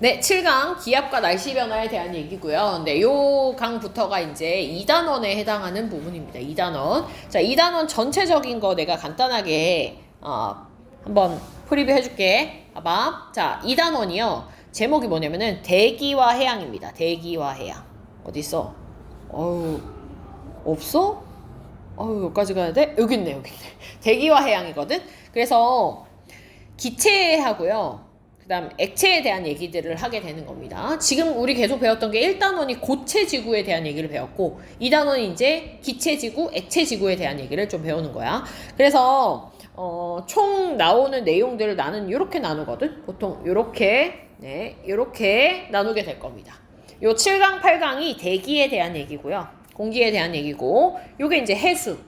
네, 7강 기압과 날씨 변화에 대한 얘기고요. 네, 요 강부터가 이제 2단원에 해당하는 부분입니다. 2단원. 자, 2단원 전체적인 거 내가 간단하게 한번 프리뷰 해줄게. 봐봐. 자, 2단원이요. 제목이 뭐냐면은 대기와 해양입니다. 대기와 해양. 어딨어? 어우, 없어? 어우, 여기까지 가야 돼? 여기 있네, 여기 있네. 대기와 해양이거든? 그래서 기체하고요. 그 다음 액체에 대한 얘기들을 하게 되는 겁니다. 지금 우리 계속 배웠던 게 1단원이 고체지구에 대한 얘기를 배웠고 2단원이 이제 기체지구, 액체지구에 대한 얘기를 좀 배우는 거야. 그래서 총 나오는 내용들을 나는 이렇게 나누거든. 보통 이렇게 이렇게 나누게 될 겁니다. 요 7강, 8강이 대기에 대한 얘기고요. 공기에 대한 얘기고 요게 이제 해수.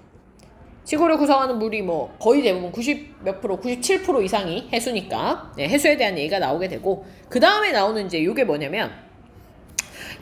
지구를 구성하는 물이 뭐 거의 대부분 90 몇 프로, 97% 이상이 해수니까 해수에 대한 얘기가 나오게 되고 그 다음에 나오는 이제 요게 뭐냐면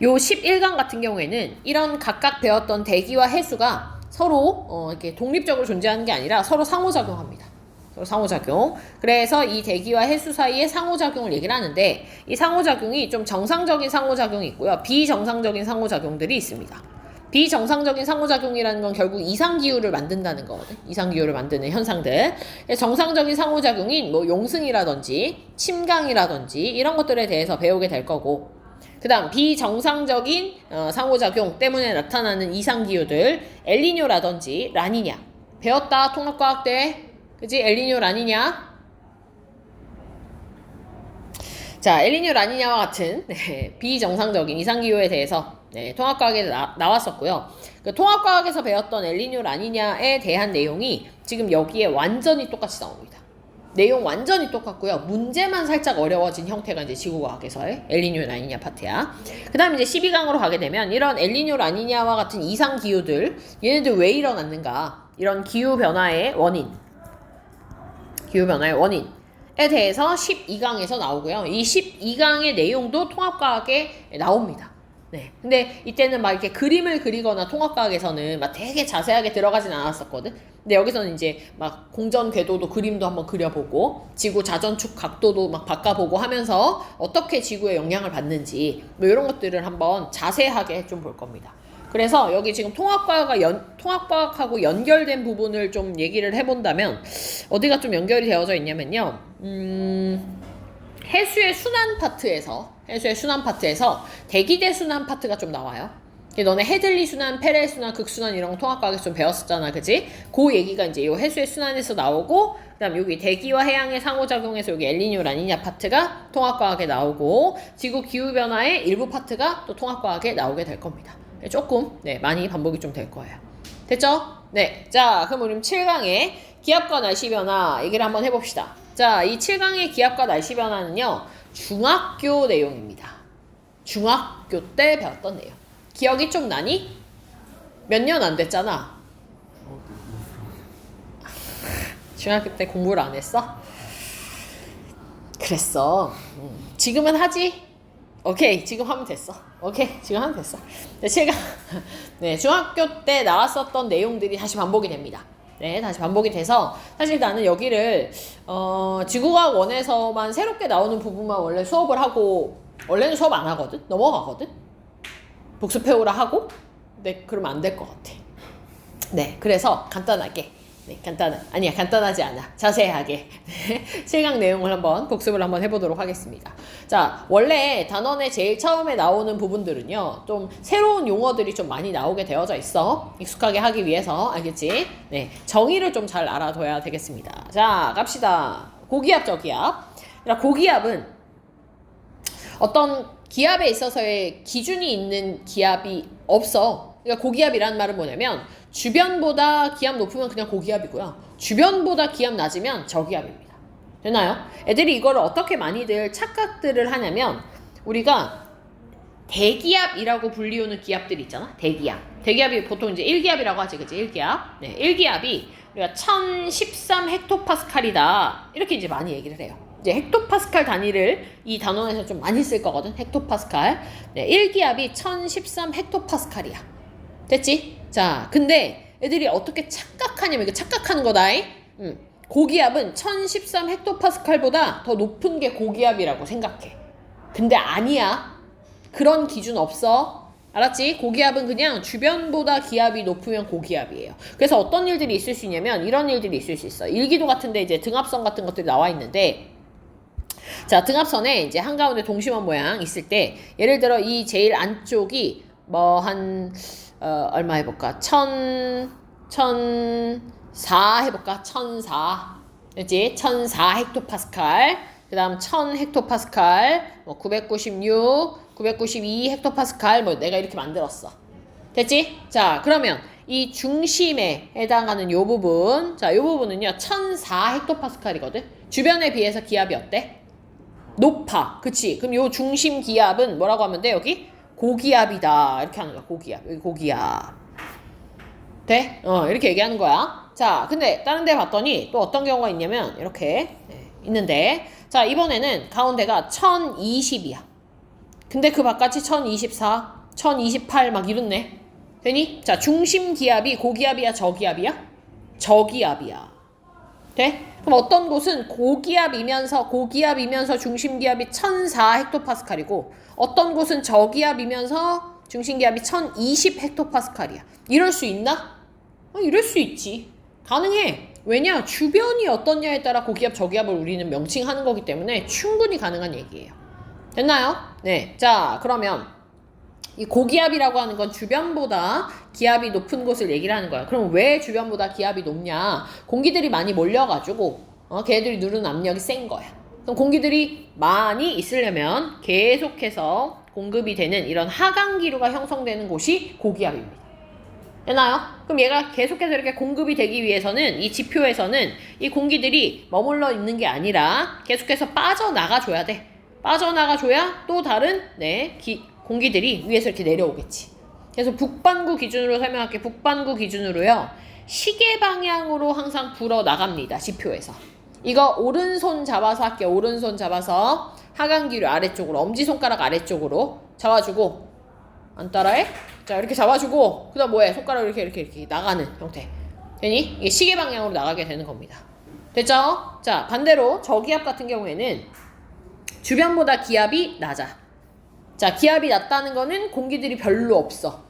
요 11강 같은 경우에는 이런 각각 배웠던 대기와 해수가 서로 이렇게 독립적으로 존재하는 게 아니라 서로 상호작용합니다. 서로 상호작용. 그래서 이 대기와 해수 사이의 상호작용을 얘기를 하는데 이 상호작용이 좀 정상적인 상호작용이 있고요. 비정상적인 상호작용들이 있습니다. 비정상적인 상호작용이라는 건 결국 이상기후를 만든다는 거거든. 이상기후를 만드는 현상들. 정상적인 상호작용인 뭐 용승이라든지 침강이라든지 이런 것들에 대해서 배우게 될 거고 그 다음 비정상적인 상호작용 때문에 나타나는 이상기후들 엘니뇨라든지 라니냐 배웠다 통합과학대 그치? 엘니뇨 라니냐 자 엘니뇨 라니냐와 같은 비정상적인 이상기후에 대해서 통합과학에서 나왔었고요. 그 통합과학에서 배웠던 엘니뇨 라니냐에 대한 내용이 지금 여기에 완전히 똑같이 나옵니다. 내용 완전히 똑같고요. 문제만 살짝 어려워진 형태가 이제 지구과학에서의 엘니뇨 라니냐 파트야. 그 다음 이제 12강으로 가게 되면 이런 엘니뇨 라니냐와 같은 이상기후들 얘네들 왜 일어났는가 이런 기후변화의 원인에 대해서 12강에서 나오고요. 이 12강의 내용도 통합과학에 나옵니다. 네. 근데 이때는 막 이렇게 그림을 그리거나 통합과학에서는 막 되게 자세하게 들어가진 않았었거든. 근데 여기서는 이제 막 공전 궤도도 그림도 한번 그려보고 지구 자전축 각도도 막 바꿔보고 하면서 어떻게 지구에 영향을 받는지 뭐 이런 것들을 한번 자세하게 좀 볼 겁니다. 그래서 여기 지금 통합과학하고 연결된 부분을 좀 얘기를 해본다면 어디가 좀 연결이 되어져 있냐면요. 해수의 순환 파트에서 대기대 순환 파트가 좀 나와요. 너네 헤들리 순환, 페레 순환, 극순환 이런 거 통합과학에서 좀 배웠었잖아, 그지? 그 얘기가 이제 이 해수의 순환에서 나오고, 그다음 여기 대기와 해양의 상호작용에서 여기 엘니뇨 라니냐 파트가 통합과학에 나오고, 지구 기후 변화의 일부 파트가 또 통합과학에 나오게 될 겁니다. 조금 많이 반복이 좀 될 거예요. 됐죠? 네, 자 그럼 우리 7강의 기압과 날씨 변화 얘기를 한번 해봅시다. 자, 이 7강의 기압과 날씨 변화는요 중학교 내용입니다. 중학교 때 배웠던 내용. 기억이 좀 나니? 몇 년 안 됐잖아. 중학교 때 공부를 안 했어? 그랬어. 지금은 하지? 오케이, 지금 하면 됐어. 오케이, 지금 하면 됐어. 제가 중학교 때 나왔었던 내용들이 다시 반복이 됩니다. 다시 반복이 돼서 사실 나는 여기를 지구과학 1에서만 새롭게 나오는 부분만 원래 수업을 하고 원래는 수업 안 하거든? 넘어가거든? 복습해오라 하고 그러면 안 될 것 같아. 그래서 간단하게 간단하지 않아. 자세하게 7강 내용을 한번 복습을 한번 해보도록 하겠습니다. 자, 원래 단원의 제일 처음에 나오는 부분들은요 좀 새로운 용어들이 좀 많이 나오게 되어져 있어. 익숙하게 하기 위해서. 알겠지? 정의를 좀 잘 알아둬야 되겠습니다. 자, 갑시다. 고기압, 저기압. 고기압은 어떤 기압에 있어서의 기준이 있는 기압이 없어. 그러니까 고기압이라는 말은 뭐냐면 주변보다 기압 높으면 그냥 고기압이고요. 주변보다 기압 낮으면 저기압입니다. 되나요? 애들이 이거를 어떻게 많이들 착각들을 하냐면 우리가 대기압이라고 불리우는 기압들이 있잖아. 대기압이 보통 이제 1기압이라고 하지. 그치? 1기압. 1기압이 우리가 1013 헥토파스칼이다. 이렇게 이제 많이 얘기를 해요. 이제 헥토파스칼 단위를 이 단원에서 좀 많이 쓸 거거든. 헥토파스칼. 1기압이 1013 헥토파스칼이야. 됐지? 자, 근데 애들이 어떻게 착각하냐면 이거 착각하는 거다. 고기압은 1013 헥토파스칼보다 더 높은 게 고기압이라고 생각해. 근데 아니야. 그런 기준 없어. 알았지? 고기압은 그냥 주변보다 기압이 높으면 고기압이에요. 그래서 어떤 일들이 있을 수 있냐면 이런 일들이 있을 수 있어. 일기도 같은데 이제 등압선 같은 것들이 나와 있는데, 자, 등압선에 이제 한가운데 동심원 모양 있을 때, 예를 들어 이 제일 안쪽이 뭐 얼마 해볼까? 1004 해볼까? 1004. 그렇지? 1004 헥토파스칼. 그 다음 1000 헥토파스칼. 뭐 996, 992 헥토파스칼. 뭐 내가 이렇게 만들었어. 됐지? 자, 그러면 이 중심에 해당하는 요 부분. 자, 요 부분은요. 1004 헥토파스칼이거든? 주변에 비해서 기압이 어때? 높아. 그치? 그럼 요 중심 기압은 뭐라고 하면 돼? 여기? 고기압이다. 이렇게 하는 거야. 고기압. 여기 고기압. 돼? 이렇게 얘기하는 거야. 자, 근데 다른 데 봤더니 또 어떤 경우가 있냐면 이렇게 있는데, 자, 이번에는 가운데가 1020이야. 근데 그 바깥이 1024, 1028 막 이렇네. 되니? 자, 중심 기압이 고기압이야, 저기압이야? 저기압이야. 돼? 그럼 어떤 곳은 고기압이면서 중심 기압이 1004 헥토파스칼이고, 어떤 곳은 저기압이면서 중심 기압이 1020 헥토파스칼이야. 이럴 수 있나? 이럴 수 있지. 가능해. 왜냐? 주변이 어떻냐에 따라 고기압, 저기압을 우리는 명칭하는 거기 때문에 충분히 가능한 얘기예요. 됐나요? 네. 자, 그러면 이 고기압이라고 하는 건 주변보다 기압이 높은 곳을 얘기를 하는 거야. 그럼 왜 주변보다 기압이 높냐? 공기들이 많이 몰려가지고 걔네들이 누르는 압력이 센 거야. 그럼 공기들이 많이 있으려면 계속해서 공급이 되는 이런 하강기류가 형성되는 곳이 고기압입니다. 됐나요? 그럼 얘가 계속해서 이렇게 공급이 되기 위해서는 이 지표에서는 이 공기들이 머물러 있는 게 아니라 계속해서 빠져나가줘야 돼. 빠져나가줘야 또 다른 공기들이 위에서 이렇게 내려오겠지. 그래서 북반구 기준으로 설명할게. 북반구 기준으로요. 시계 방향으로 항상 불어 나갑니다. 지표에서. 이거 오른손 잡아서 할게. 오른손 잡아서 하강기류 아래쪽으로, 엄지손가락 아래쪽으로 잡아주고, 안 따라해? 자, 이렇게 잡아주고, 그 다음 뭐해? 손가락 이렇게 나가는 형태. 되니? 이게 시계 방향으로 나가게 되는 겁니다. 됐죠? 자, 반대로 저기압 같은 경우에는 주변보다 기압이 낮아. 자, 기압이 낮다는 거는 공기들이 별로 없어.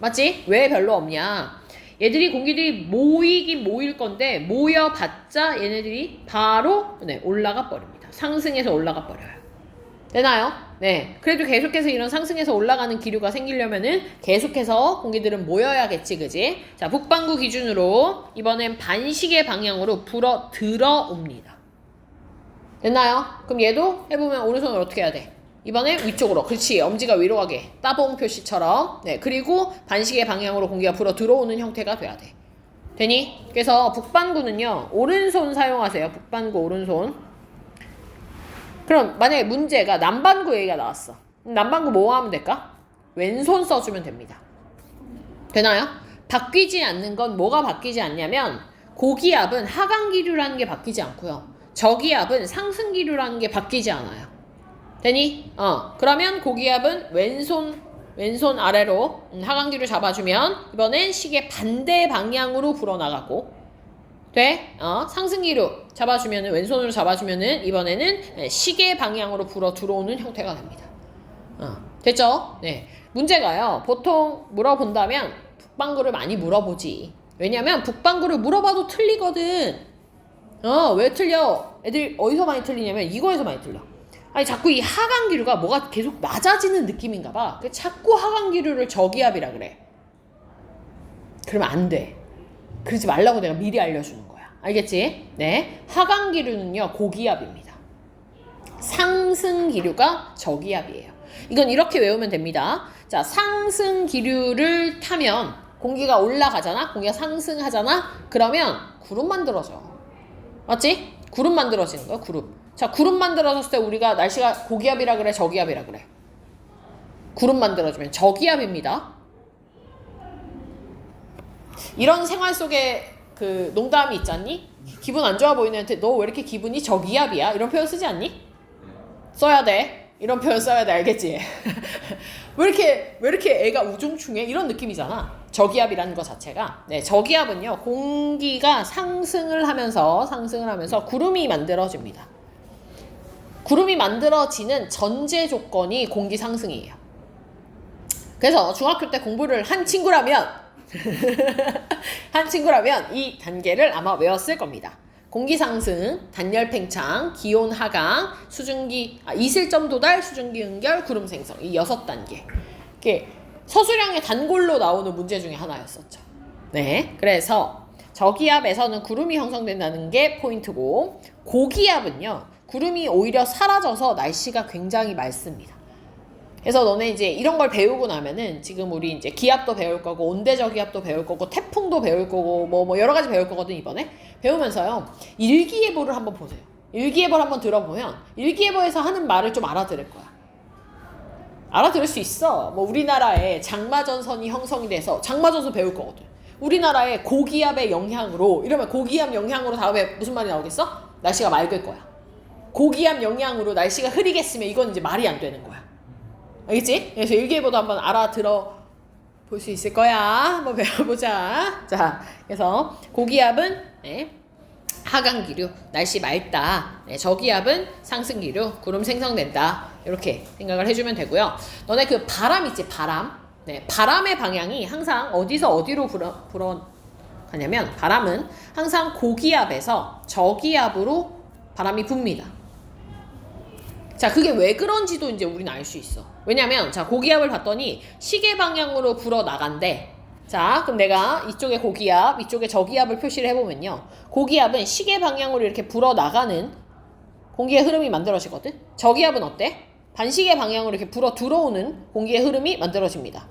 맞지? 왜 별로 없냐? 공기들이 모이긴 모일 건데, 모여봤자 얘네들이 바로 올라가 버립니다. 상승해서 올라가 버려요. 되나요? 네. 그래도 계속해서 이런 상승해서 올라가는 기류가 생기려면은 계속해서 공기들은 모여야겠지, 그지? 자, 북반구 기준으로 이번엔 반시계 방향으로 불어 들어옵니다. 됐나요? 그럼 얘도 해보면 오른손을 어떻게 해야 돼? 이번엔 위쪽으로. 그렇지. 엄지가 위로 가게. 따봉 표시처럼. 네. 그리고 반시계 방향으로 공기가 불어 들어오는 형태가 돼야 돼. 되니? 그래서 북반구는요. 오른손 사용하세요. 북반구 오른손. 그럼 만약에 문제가 남반구 얘기가 나왔어. 남반구 뭐 하면 될까? 왼손 써주면 됩니다. 되나요? 바뀌지 않는 건 뭐가 바뀌지 않냐면 고기압은 하강기류라는 게 바뀌지 않고요. 저기압은 상승기류라는 게 바뀌지 않아요. 되니? 그러면 고기압은 왼손 아래로 하강기류 잡아주면 이번엔 시계 반대 방향으로 불어나가고, 돼? 상승기류 잡아주면은, 왼손으로 잡아주면은 이번에는 시계 방향으로 불어 들어오는 형태가 됩니다. 됐죠? 네. 문제가요. 보통 물어본다면 북반구를 많이 물어보지. 왜냐면 북반구를 물어봐도 틀리거든. 왜 틀려? 애들 어디서 많이 틀리냐면 이거에서 많이 틀려. 아니, 자꾸 이 하강기류가 뭐가 계속 낮아지는 느낌인가 봐. 자꾸 하강기류를 저기압이라 그래. 그러면 안 돼. 그러지 말라고 내가 미리 알려주는 거야. 알겠지? 네. 하강기류는요, 고기압입니다. 상승기류가 저기압이에요. 이건 이렇게 외우면 됩니다. 자, 상승기류를 타면 공기가 올라가잖아? 공기가 상승하잖아? 그러면 구름 만들어져. 맞지? 구름 만들어지는 거야, 구름. 자, 구름 만들어졌을 때 우리가 날씨가 고기압이라 그래, 저기압이라 그래? 구름 만들어지면 저기압입니다. 이런 생활 속에 그 농담이 있지 않니? 기분 안 좋아 보이는 애한테 너 왜 이렇게 기분이 저기압이야? 이런 표현 쓰지 않니? 써야 돼. 이런 표현 써야 돼. 알겠지? 왜 이렇게 애가 우중충해? 이런 느낌이잖아. 저기압이라는 것 자체가. 네, 저기압은요, 공기가 상승을 하면서 구름이 만들어집니다. 구름이 만들어지는 전제 조건이 공기 상승이에요. 그래서 중학교 때 공부를 한 친구라면 한 친구라면 이 단계를 아마 외웠을 겁니다. 공기 상승, 단열 팽창, 기온 하강, 이슬점 도달, 수증기 응결, 구름 생성. 이 6단계. 이게 서술형의 단골로 나오는 문제 중에 하나였었죠. 네. 그래서 저기압에서는 구름이 형성된다는 게 포인트고, 고기압은요, 구름이 오히려 사라져서 날씨가 굉장히 맑습니다. 그래서 너네 이제 이런 걸 배우고 나면은 지금 우리 이제 기압도 배울 거고 온대저기압도 배울 거고 태풍도 배울 거고 뭐 여러 가지 배울 거거든 이번에. 배우면서요. 일기예보를 한번 보세요. 일기예보를 한번 들어보면 일기예보에서 하는 말을 좀 알아들을 거야. 알아들을 수 있어. 뭐 우리나라에 장마전선이 형성이 돼서 장마전선 배울 거거든. 우리나라의 고기압의 영향으로 이러면 고기압 영향으로 다음에 무슨 말이 나오겠어? 날씨가 맑을 거야. 고기압 영향으로 날씨가 흐리겠으면 이건 이제 말이 안 되는 거야. 알겠지? 그래서 일기예보도 한번 알아들어 볼 수 있을 거야. 한번 배워보자. 자, 그래서 고기압은 하강기류, 날씨 맑다. 저기압은 상승기류, 구름 생성된다. 이렇게 생각을 해주면 되고요. 너네 그 바람 있지? 바람. 바람의 방향이 항상 어디서 어디로 불어가냐면 바람은 항상 고기압에서 저기압으로 바람이 붑니다. 자, 그게 왜 그런지도 이제 우리는 알 수 있어. 왜냐면, 자, 고기압을 봤더니 시계 방향으로 불어 나간대. 자, 그럼 내가 이쪽에 고기압, 이쪽에 저기압을 표시를 해보면요. 고기압은 시계 방향으로 이렇게 불어 나가는 공기의 흐름이 만들어지거든? 저기압은 어때? 반시계 방향으로 이렇게 불어 들어오는 공기의 흐름이 만들어집니다.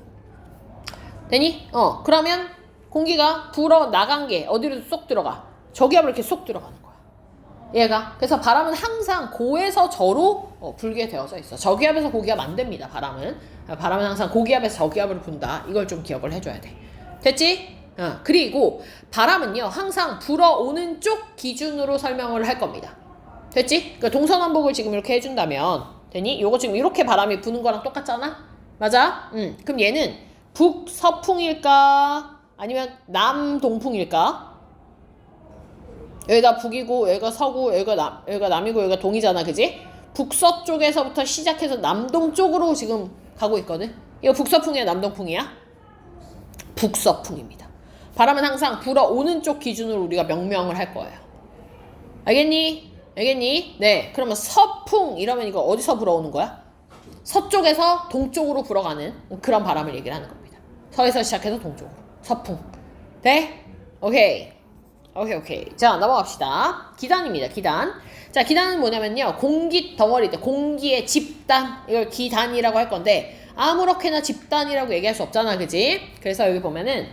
되니? 그러면 공기가 불어 나간 게 어디로 쏙 들어가? 저기압으로 이렇게 쏙 들어가는 거야. 얘가. 그래서 바람은 항상 고에서 저로 불게 되어져 있어. 저기압에서 고기압 안 됩니다. 바람은 항상 고기압에서 저기압으로 분다. 이걸 좀 기억을 해줘야 돼. 됐지? 그리고 바람은요 항상 불어오는 쪽 기준으로 설명을 할 겁니다. 됐지? 그러니까 동서남북을 지금 이렇게 해준다면 되니? 요거 지금 이렇게 바람이 부는 거랑 똑같잖아? 맞아? 그럼 얘는 북서풍일까? 아니면 남동풍일까? 여기가 북이고 여기가 서고 여기가 남이고 여기가 동이잖아. 그지? 북서쪽에서부터 시작해서 남동쪽으로 지금 가고 있거든. 이거 북서풍이야 남동풍이야? 북서풍입니다. 바람은 항상 불어오는 쪽 기준으로 우리가 명명을 할 거예요. 알겠니? 네. 그러면 서풍 이러면 이거 어디서 불어오는 거야? 서쪽에서 동쪽으로 불어가는 그런 바람을 얘기를 하는 겁니다. 서에서 시작해서 동쪽으로. 서풍. 돼? 오케이. 자, 넘어갑시다. 기단입니다. 기단. 자, 기단은 뭐냐면요. 공기 덩어리들, 공기의 집단. 이걸 기단이라고 할 건데 아무렇게나 집단이라고 얘기할 수 없잖아. 그지? 그래서 여기 보면은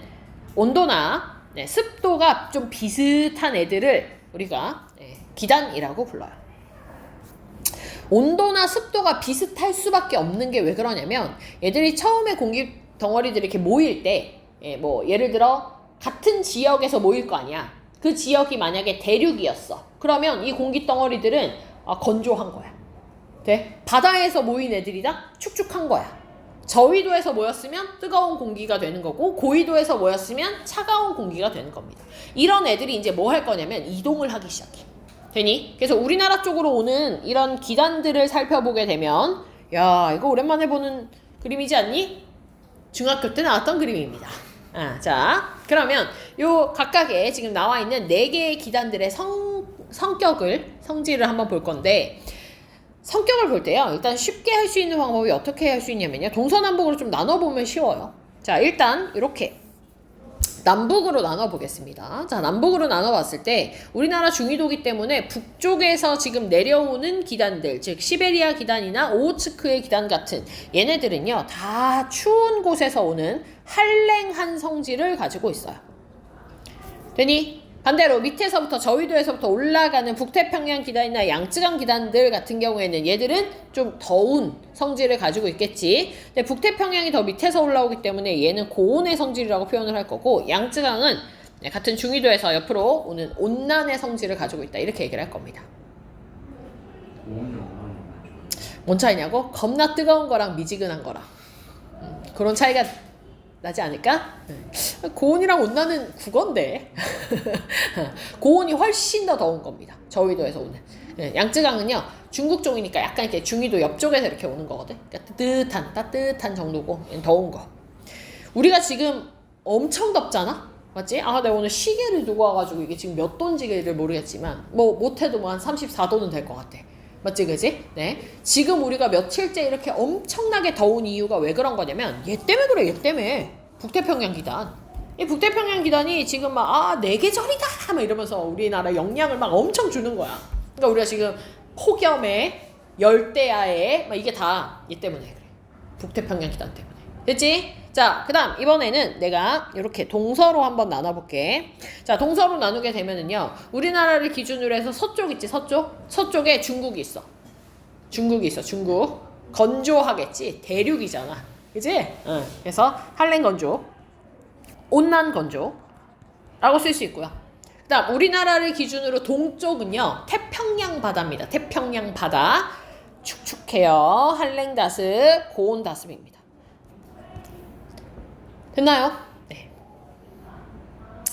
온도나 습도가 좀 비슷한 애들을 우리가 기단이라고 불러요. 온도나 습도가 비슷할 수밖에 없는 게 왜 그러냐면 얘들이 처음에 공기 덩어리들이 이렇게 모일 때 뭐 예를 들어 같은 지역에서 모일 거 아니야. 그 지역이 만약에 대륙이었어. 그러면 이 공기 덩어리들은 건조한 거야. 돼? 바다에서 모인 애들이다? 축축한 거야. 저위도에서 모였으면 뜨거운 공기가 되는 거고 고위도에서 모였으면 차가운 공기가 되는 겁니다. 이런 애들이 이제 뭐 할 거냐면 이동을 하기 시작해. 되니? 그래서 우리나라 쪽으로 오는 이런 기단들을 살펴보게 되면 야, 이거 오랜만에 보는 그림이지 않니? 중학교 때 나왔던 그림입니다. 자, 그러면 요 각각의 지금 나와 있는 4개의 기단들의 성질을 한번 볼 건데 성격을 볼 때요. 일단 쉽게 할 수 있는 방법이 어떻게 할 수 있냐면요. 동서남북으로 좀 나눠보면 쉬워요. 자, 일단 이렇게 남북으로 나눠보겠습니다. 자, 남북으로 나눠봤을 때 우리나라 중위도기 때문에 북쪽에서 지금 내려오는 기단들, 즉 시베리아 기단이나 오호츠크의 기단 같은 얘네들은요. 다 추운 곳에서 오는 한랭한 성질을 가지고 있어요. 되니? 반대로 밑에서부터 저위도에서부터 올라가는 북태평양 기단이나 양쯔강 기단들 같은 경우에는 얘들은 좀 더운 성질을 가지고 있겠지. 근데 북태평양이 더 밑에서 올라오기 때문에 얘는 고온의 성질이라고 표현을 할 거고 양쯔강은 같은 중위도에서 옆으로 오는 온난의 성질을 가지고 있다. 이렇게 얘기를 할 겁니다. 뭔 차이냐고? 겁나 뜨거운 거랑 미지근한 거랑 그런 차이가 나지 않을까? 고온이랑 온난은 국어인데 고온이 훨씬 더 더운 겁니다. 저위도에서 오는. 네, 양쯔강은요 중국 쪽이니까 약간 이렇게 중위도 옆쪽에서 이렇게 오는 거거든. 그러니까 따뜻한 정도고 더운 거. 우리가 지금 엄청 덥잖아. 맞지? 아, 내가 오늘 시계를 두고 와가지고 이게 지금 몇 도인지를 모르겠지만 뭐 못해도 뭐 한 34도는 될 것 같아. 맞지, 그지? 네. 지금 우리가 며칠째 이렇게 엄청나게 더운 이유가 왜 그런 거냐면 얘 때문에 그래, 얘 때문에. 북태평양 기단. 이 북태평양 기단이 지금 막 내 계절이다 막 이러면서 우리나라 영향을 막 엄청 주는 거야. 그러니까 우리가 지금 폭염에 열대야에 막 이게 다 얘 때문에 그래. 북태평양 기단 때문에. 됐지? 자, 그 다음 이번에는 내가 이렇게 동서로 한번 나눠볼게. 자, 동서로 나누게 되면은요 우리나라를 기준으로 해서 서쪽 있지, 서쪽? 서쪽에 중국이 있어. 중국. 건조하겠지? 대륙이잖아. 그치? 응. 그래서 한랭 건조, 온난 건조라고 쓸 수 있고요. 그 다음 우리나라를 기준으로 동쪽은요 태평양 바다입니다. 태평양 바다. 축축해요. 한랭 다습, 고온 다습입니다. 됐나요? 네.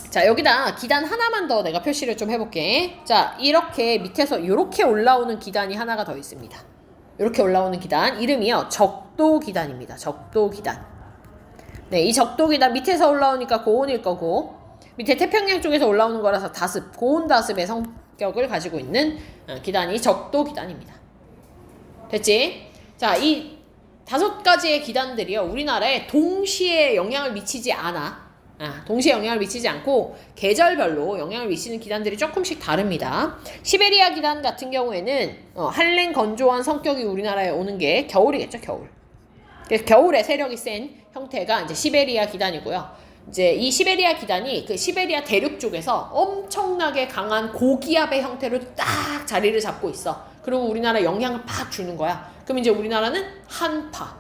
자, 여기다 기단 하나만 더 내가 표시를 좀 해볼게. 자, 이렇게 밑에서 이렇게 올라오는 기단이 하나가 더 있습니다. 이렇게 올라오는 기단 이름이요 적도 기단입니다. 적도 기단. 네, 이 적도 기단 밑에서 올라오니까 고온일 거고 밑에 태평양 쪽에서 올라오는 거라서 다습, 고온 다습의 성격을 가지고 있는 기단이 적도 기단입니다. 됐지? 자, 이 5가지의 기단들이요 우리나라에 동시에 영향을 미치지 않아. 동시에 영향을 미치지 않고 계절별로 영향을 미치는 기단들이 조금씩 다릅니다. 시베리아 기단 같은 경우에는 한랭 건조한 성격이 우리나라에 오는 게 겨울이겠죠, 겨울. 그래서 겨울에 세력이 센 형태가 이제 시베리아 기단이고요. 이제 이 시베리아 기단이 그 시베리아 대륙 쪽에서 엄청나게 강한 고기압의 형태로 딱 자리를 잡고 있어. 그리고 우리나라에 영향을 팍 주는 거야. 그럼 이제 우리나라는 한파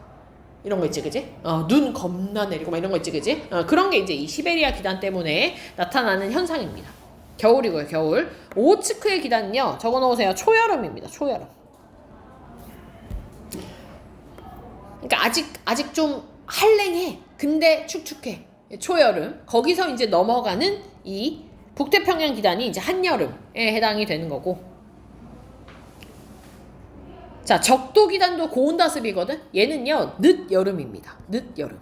이런 거 있지, 그지? 눈 겁나 내리고 막 이런 거 있지, 그지? 그런 게 이제 이 시베리아 기단 때문에 나타나는 현상입니다. 겨울이고요, 겨울. 오호츠크의 기단은요, 적어 놓으세요. 초여름입니다, 초여름. 그러니까 아직 좀 한랭해. 근데 축축해. 초여름. 거기서 이제 넘어가는 이 북태평양 기단이 이제 한여름에 해당이 되는 거고. 자, 적도 기단도 고온 다습이거든. 얘는요 늦여름입니다. 늦여름.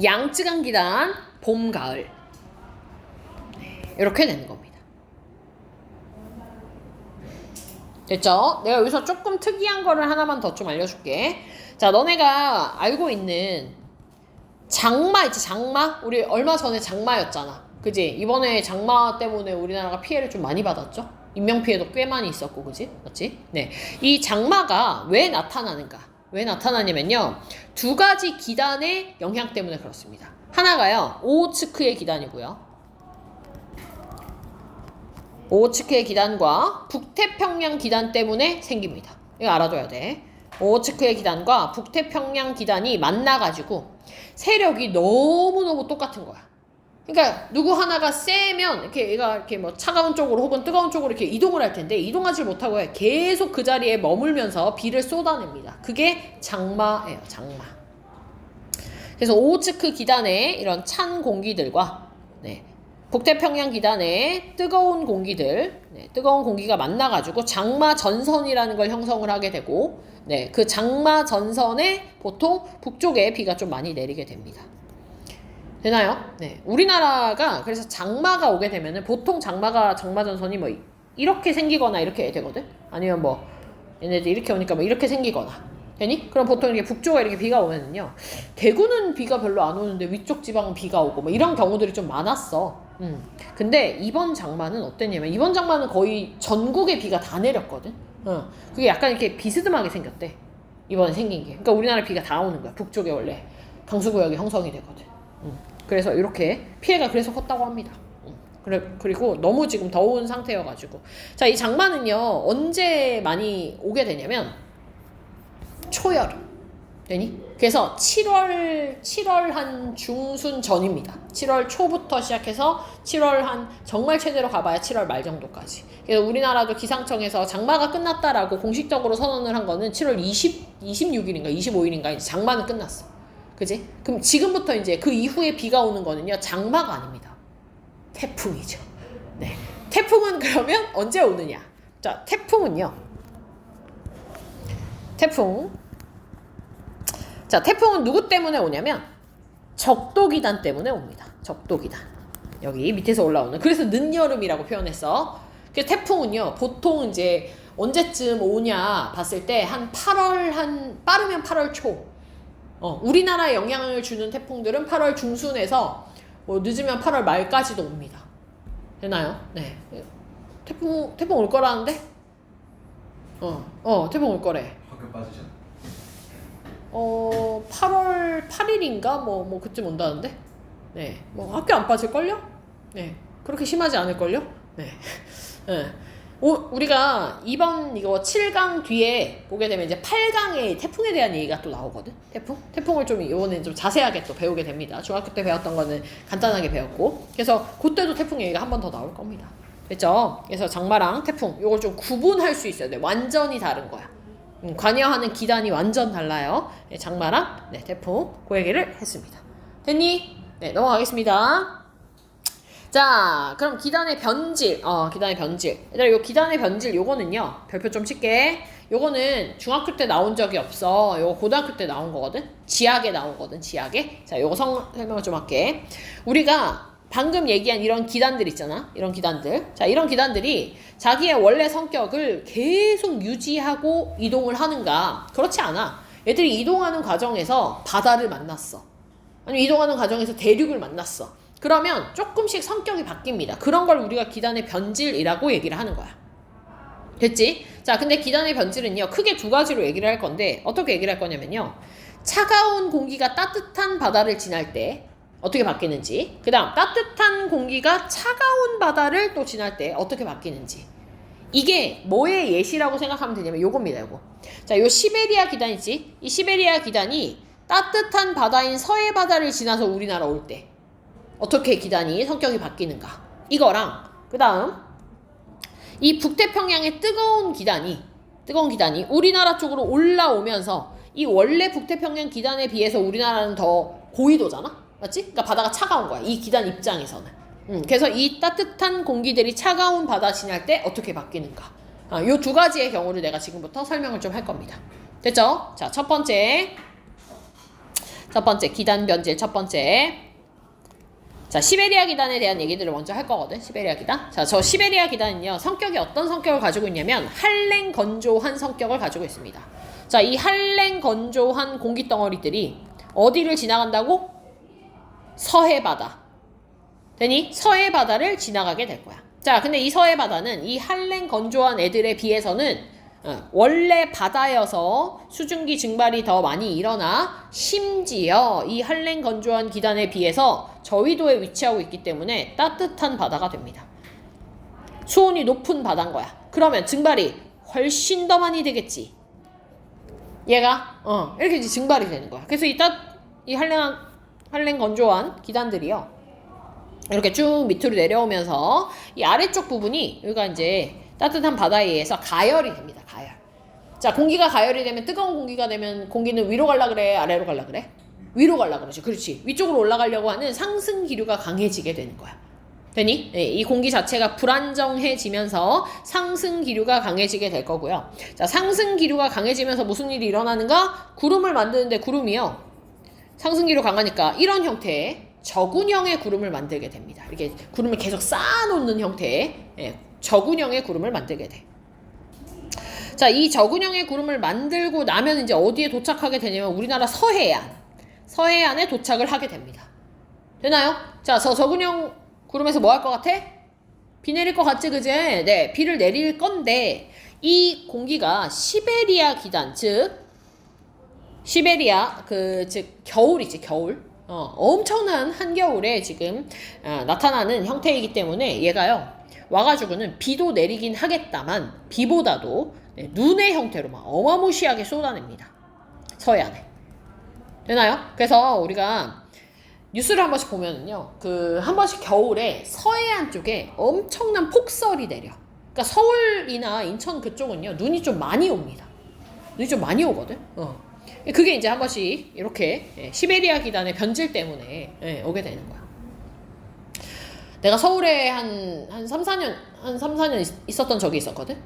양쯔강 기단 봄 가을. 이렇게 되는 겁니다. 됐죠? 내가 여기서 조금 특이한 거를 하나만 더 좀 알려줄게. 자, 너네가 알고 있는 장마 있지, 장마? 우리 얼마 전에 장마였잖아. 그지? 이번에 장마 때문에 우리나라가 피해를 좀 많이 받았죠? 인명피해도 꽤 많이 있었고, 그지? 맞지? 네. 이 장마가 왜 나타나는가? 왜 나타나냐면요 2가지 기단의 영향 때문에 그렇습니다. 하나가요 오호츠크의 기단이고요. 오호츠크의 기단과 북태평양 기단 때문에 생깁니다. 이거 알아둬야 돼. 오호츠크의 기단과 북태평양 기단이 만나가지고 세력이 너무너무 똑같은 거야. 그러니까 누구 하나가 세면 이렇게 얘가 이렇게 뭐 차가운 쪽으로 혹은 뜨거운 쪽으로 이렇게 이동을 할 텐데 이동하지 못하고 계속 그 자리에 머물면서 비를 쏟아냅니다. 그게 장마예요, 장마. 그래서 오호츠크 기단의 이런 찬 공기들과 북태평양 기단의 뜨거운 공기들, 뜨거운 공기가 만나가지고 장마 전선이라는 걸 형성을 하게 되고, 그 장마 전선에 보통 북쪽에 비가 좀 많이 내리게 됩니다. 되나요? 네. 우리나라가 그래서 장마가 오게 되면은 보통 장마 전선이 뭐 이렇게 생기거나 이렇게 되거든? 아니면 뭐 얘네들 이렇게 오니까 뭐 이렇게 생기거나. 되니? 그럼 보통 이렇게 북쪽에 이렇게 비가 오면은요. 대구는 비가 별로 안 오는데 위쪽 지방은 비가 오고 뭐 이런 경우들이 좀 많았어. 근데 이번 장마는 어땠냐면 이번 장마는 거의 전국에 비가 다 내렸거든? 그게 약간 이렇게 비스듬하게 생겼대. 이번에 생긴 게. 그러니까 우리나라에 비가 다 오는 거야. 북쪽에 원래 강수구역이 형성이 되거든. 그래서 이렇게 피해가 그래서 컸다고 합니다. 그리고 너무 지금 더운 상태여가지고. 자, 이 장마는요, 언제 많이 오게 되냐면, 초여름. 되니? 그래서 7월 한 중순 전입니다. 7월 초부터 시작해서 7월 한 정말 최대로 가봐야 7월 말 정도까지. 그래서 우리나라도 기상청에서 장마가 끝났다라고 공식적으로 선언을 한 거는 7월 26일인가 25일인가 이제 장마는 끝났어. 그지? 그럼 지금부터 이제 그 이후에 비가 오는 거는요 장마가 아닙니다. 태풍이죠. 태풍은 그러면 언제 오느냐? 자, 태풍은요. 자, 태풍은 누구 때문에 오냐면 적도기단 때문에 옵니다. 적도기단. 여기 밑에서 올라오는. 그래서 늦여름이라고 표현했어. 그래서 태풍은요. 보통 이제 언제쯤 오냐 봤을 때 한 8월 빠르면 8월 초. 우리나라에 영향을 주는 태풍들은 8월 중순에서 뭐 늦으면 8월 말까지도 옵니다. 되나요? 네. 태풍 올 거라는데? 태풍 올 거래. 학교 빠지셨? 8월 8일인가? 뭐 그쯤 온다는데? 네. 뭐 학교 안 빠질걸요? 네. 그렇게 심하지 않을걸요? 네. 네. 우리가 이번 이거 7강 뒤에 보게 되면 이제 8강에 태풍에 대한 얘기가 또 나오거든? 태풍을 좀 이번엔 좀 자세하게 또 배우게 됩니다. 중학교 때 배웠던 거는 간단하게 배웠고. 그래서 그때도 태풍 얘기가 한 번 더 나올 겁니다. 됐죠? 그래서 장마랑 태풍, 요걸 좀 구분할 수 있어야 돼. 완전히 다른 거야. 관여하는 기단이 완전 달라요. 네, 장마랑 태풍, 그 얘기를 했습니다. 됐니? 네, 넘어가겠습니다. 자, 그럼 기단의 변질. 얘들아, 요 기단의 변질 요거는요. 별표 좀 칠게. 요거는 중학교 때 나온 적이 없어. 요거 고등학교 때 나온 거거든. 지학에 나오거든. 지학에. 자, 요거 설명을 좀 할게. 우리가 방금 얘기한 이런 기단들 있잖아. 이런 기단들. 자, 이런 기단들이 자기의 원래 성격을 계속 유지하고 이동을 하는가? 그렇지 않아. 얘들이 이동하는 과정에서 바다를 만났어. 아니면 이동하는 과정에서 대륙을 만났어. 그러면 조금씩 성격이 바뀝니다. 그런 걸 우리가 기단의 변질이라고 얘기를 하는 거야. 됐지? 자, 근데 기단의 변질은요, 크게 두 가지로 얘기를 할 건데, 어떻게 얘기를 할 거냐면요, 차가운 공기가 따뜻한 바다를 지날 때, 어떻게 바뀌는지, 그 다음, 따뜻한 공기가 차가운 바다를 또 지날 때, 어떻게 바뀌는지. 이게 뭐의 예시라고 생각하면 되냐면, 요겁니다, 요거. 자, 요 시베리아 기단 있지? 이 시베리아 기단이 따뜻한 바다인 서해 바다를 지나서 우리나라 올 때, 어떻게 기단이 성격이 바뀌는가. 이거랑 그 다음 이 북태평양의 뜨거운 기단이 우리나라 쪽으로 올라오면서 이 원래 북태평양 기단에 비해서 우리나라는 더 고緯도잖아? 맞지? 그러니까 바다가 차가운 거야. 이 기단 입장에서는. 그래서 이 따뜻한 공기들이 차가운 바다 지날 때 어떻게 바뀌는가. 요 두 가지의 경우를 내가 지금부터 설명을 좀 할 겁니다. 됐죠? 자, 첫 번째 기단 변질 첫 번째. 자, 시베리아 기단에 대한 얘기들을 먼저 할 거거든. 시베리아 기단. 자, 저 시베리아 기단은요, 성격이 어떤 성격을 가지고 있냐면 한랭 건조한 성격을 가지고 있습니다. 자, 이 한랭 건조한 공기 덩어리들이 어디를 지나간다고? 서해 바다. 되니? 서해 바다를 지나가게 될 거야. 자, 근데 이 서해 바다는 이 한랭 건조한 애들에 비해서는 원래 바다여서 수증기 증발이 더 많이 일어나 심지어 이 한랭 건조한 기단에 비해서 저위도에 위치하고 있기 때문에 따뜻한 바다가 됩니다. 수온이 높은 바다인 거야. 그러면 증발이 훨씬 더 많이 되겠지. 얘가 이렇게 이제 증발이 되는 거야. 그래서 이 한랭 건조한 기단들이요, 이렇게 쭉 밑으로 내려오면서 이 아래쪽 부분이 여기가 이제 따뜻한 바다에 의해서 가열이 됩니다. 가열. 자, 공기가 가열이 되면, 뜨거운 공기가 되면 공기는 위로 갈라 그래, 아래로 갈라 그래? 위로 갈라 그러지. 그렇지. 위쪽으로 올라가려고 하는 상승 기류가 강해지게 되는 거야. 되니? 네, 이 공기 자체가 불안정해지면서 상승 기류가 강해지게 될 거고요. 자, 상승 기류가 강해지면서 무슨 일이 일어나는가? 구름을 만드는데, 구름이요, 상승 기류 강하니까 이런 형태의 저군형의 구름을 만들게 됩니다. 이렇게 구름을 계속 쌓아놓는 형태의 저군형의 구름을 만들게 돼. 자, 이 저군형의 구름을 만들고 나면 이제 어디에 도착하게 되냐면 우리나라 서해안에 도착을 하게 됩니다. 되나요? 자, 저군형 구름에서 뭐 할 것 같아? 비 내릴 것 같지, 그제? 네, 비를 내릴 건데, 이 공기가 시베리아 기단, 즉 시베리아 즉 겨울이지, 겨울. 엄청난 한겨울에 지금 나타나는 형태이기 때문에 얘가요, 와가지고는 비도 내리긴 하겠다만 비보다도 눈의 형태로 막 어마무시하게 쏟아냅니다. 서해안에. 되나요? 그래서 우리가 뉴스를 한 번씩 보면은요, 한 번씩 겨울에 서해안 쪽에 엄청난 폭설이 내려. 그러니까 서울이나 인천 그쪽은요, 눈이 좀 많이 옵니다. 눈이 좀 많이 오거든. 그게 이제 한 번씩 이렇게 시베리아 기단의 변질 때문에 오게 되는 거야. 내가 서울에 한 3, 4년 있었던 적이 있었거든?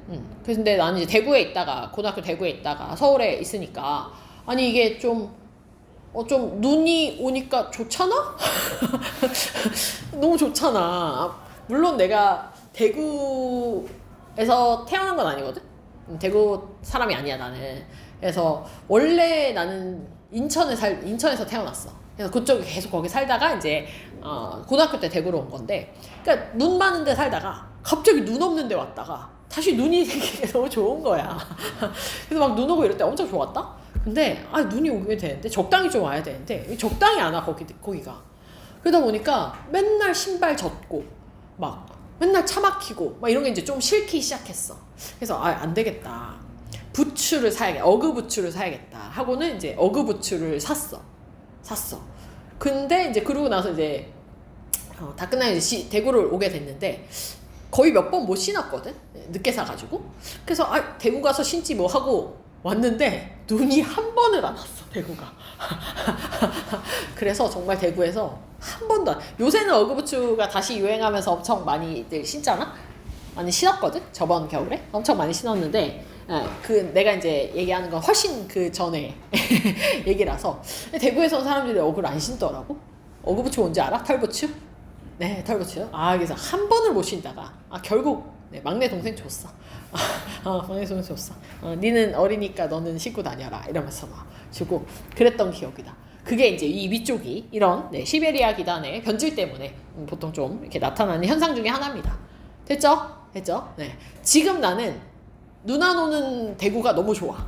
근데 나는 이제 대구에 있다가, 고등학교 대구에 있다가 서울에 있으니까, 아니, 이게 좀 눈이 오니까 좋잖아? 너무 좋잖아. 물론 내가 대구에서 태어난 건 아니거든? 대구 사람이 아니야, 나는. 그래서 원래 나는 인천에서 태어났어. 그래서 그쪽에 계속 거기 살다가 이제 고등학교 때 대구로 온 건데, 그러니까 눈 많은 데 살다가 갑자기 눈 없는 데 왔다가 다시 눈이 생기게 너무 좋은 거야. 그래서 막 눈 오고 이럴 때 엄청 좋았다. 근데 눈이 오게 되는데 적당히 좀 와야 되는데 적당히 안 와 거기가. 그러다 보니까 맨날 신발 젖고 막 맨날 차 막히고 막 이런 게 이제 좀 싫기 시작했어. 그래서 안 되겠다. 부츠를 사야겠다. 어그 부츠를 사야겠다 하고는 이제 어그 부츠를 샀어. 근데 이제 그러고 나서 이제 다 끝나고 이제 대구를 오게 됐는데 거의 몇 번 못 신었거든. 늦게 사가지고. 그래서 대구 가서 신지 뭐 하고 왔는데 눈이 한 번을 안 왔어, 대구가. 그래서 정말 대구에서 한 번도 요새는 어그부츠가 다시 유행하면서 엄청 많이들 신잖아? 많이 신었거든? 저번 겨울에? 엄청 많이 신었는데 내가 이제 얘기하는 건 훨씬 그 전에 얘기라서. 대구에서 사람들이 어그를 안 신더라고. 어그부츠 뭔지 알아? 털부츠? 네, 털부츠요. 그래서 한 번을 못 신다가 결국 막내 동생 줬어. 막내 동생 줬어. 니는 어리니까 너는 신고 다녀라 이러면서 막 주고 그랬던 기억이다. 그게 이제 이 위쪽이 이런 시베리아 기단의 변질 때문에 보통 좀 이렇게 나타나는 현상 중에 하나입니다. 됐죠? 네. 지금 나는 눈 안 오는 대구가 너무 좋아.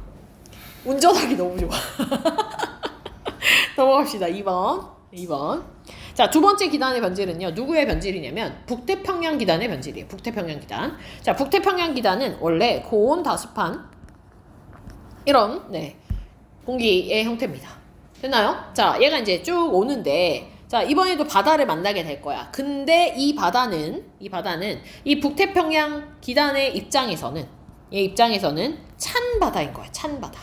운전하기 너무 좋아. 넘어갑시다. 2번. 자, 두 번째 기단의 변질은요. 누구의 변질이냐면 북태평양 기단의 변질이에요. 북태평양 기단. 자, 북태평양 기단은 원래 고온 다습한 이런 공기의 형태입니다. 됐나요? 자, 얘가 이제 쭉 오는데 자, 이번에도 바다를 만나게 될 거야. 근데 이 바다는 이 북태평양 기단의 입장에서는 찬 바다인 거야. 찬 바다.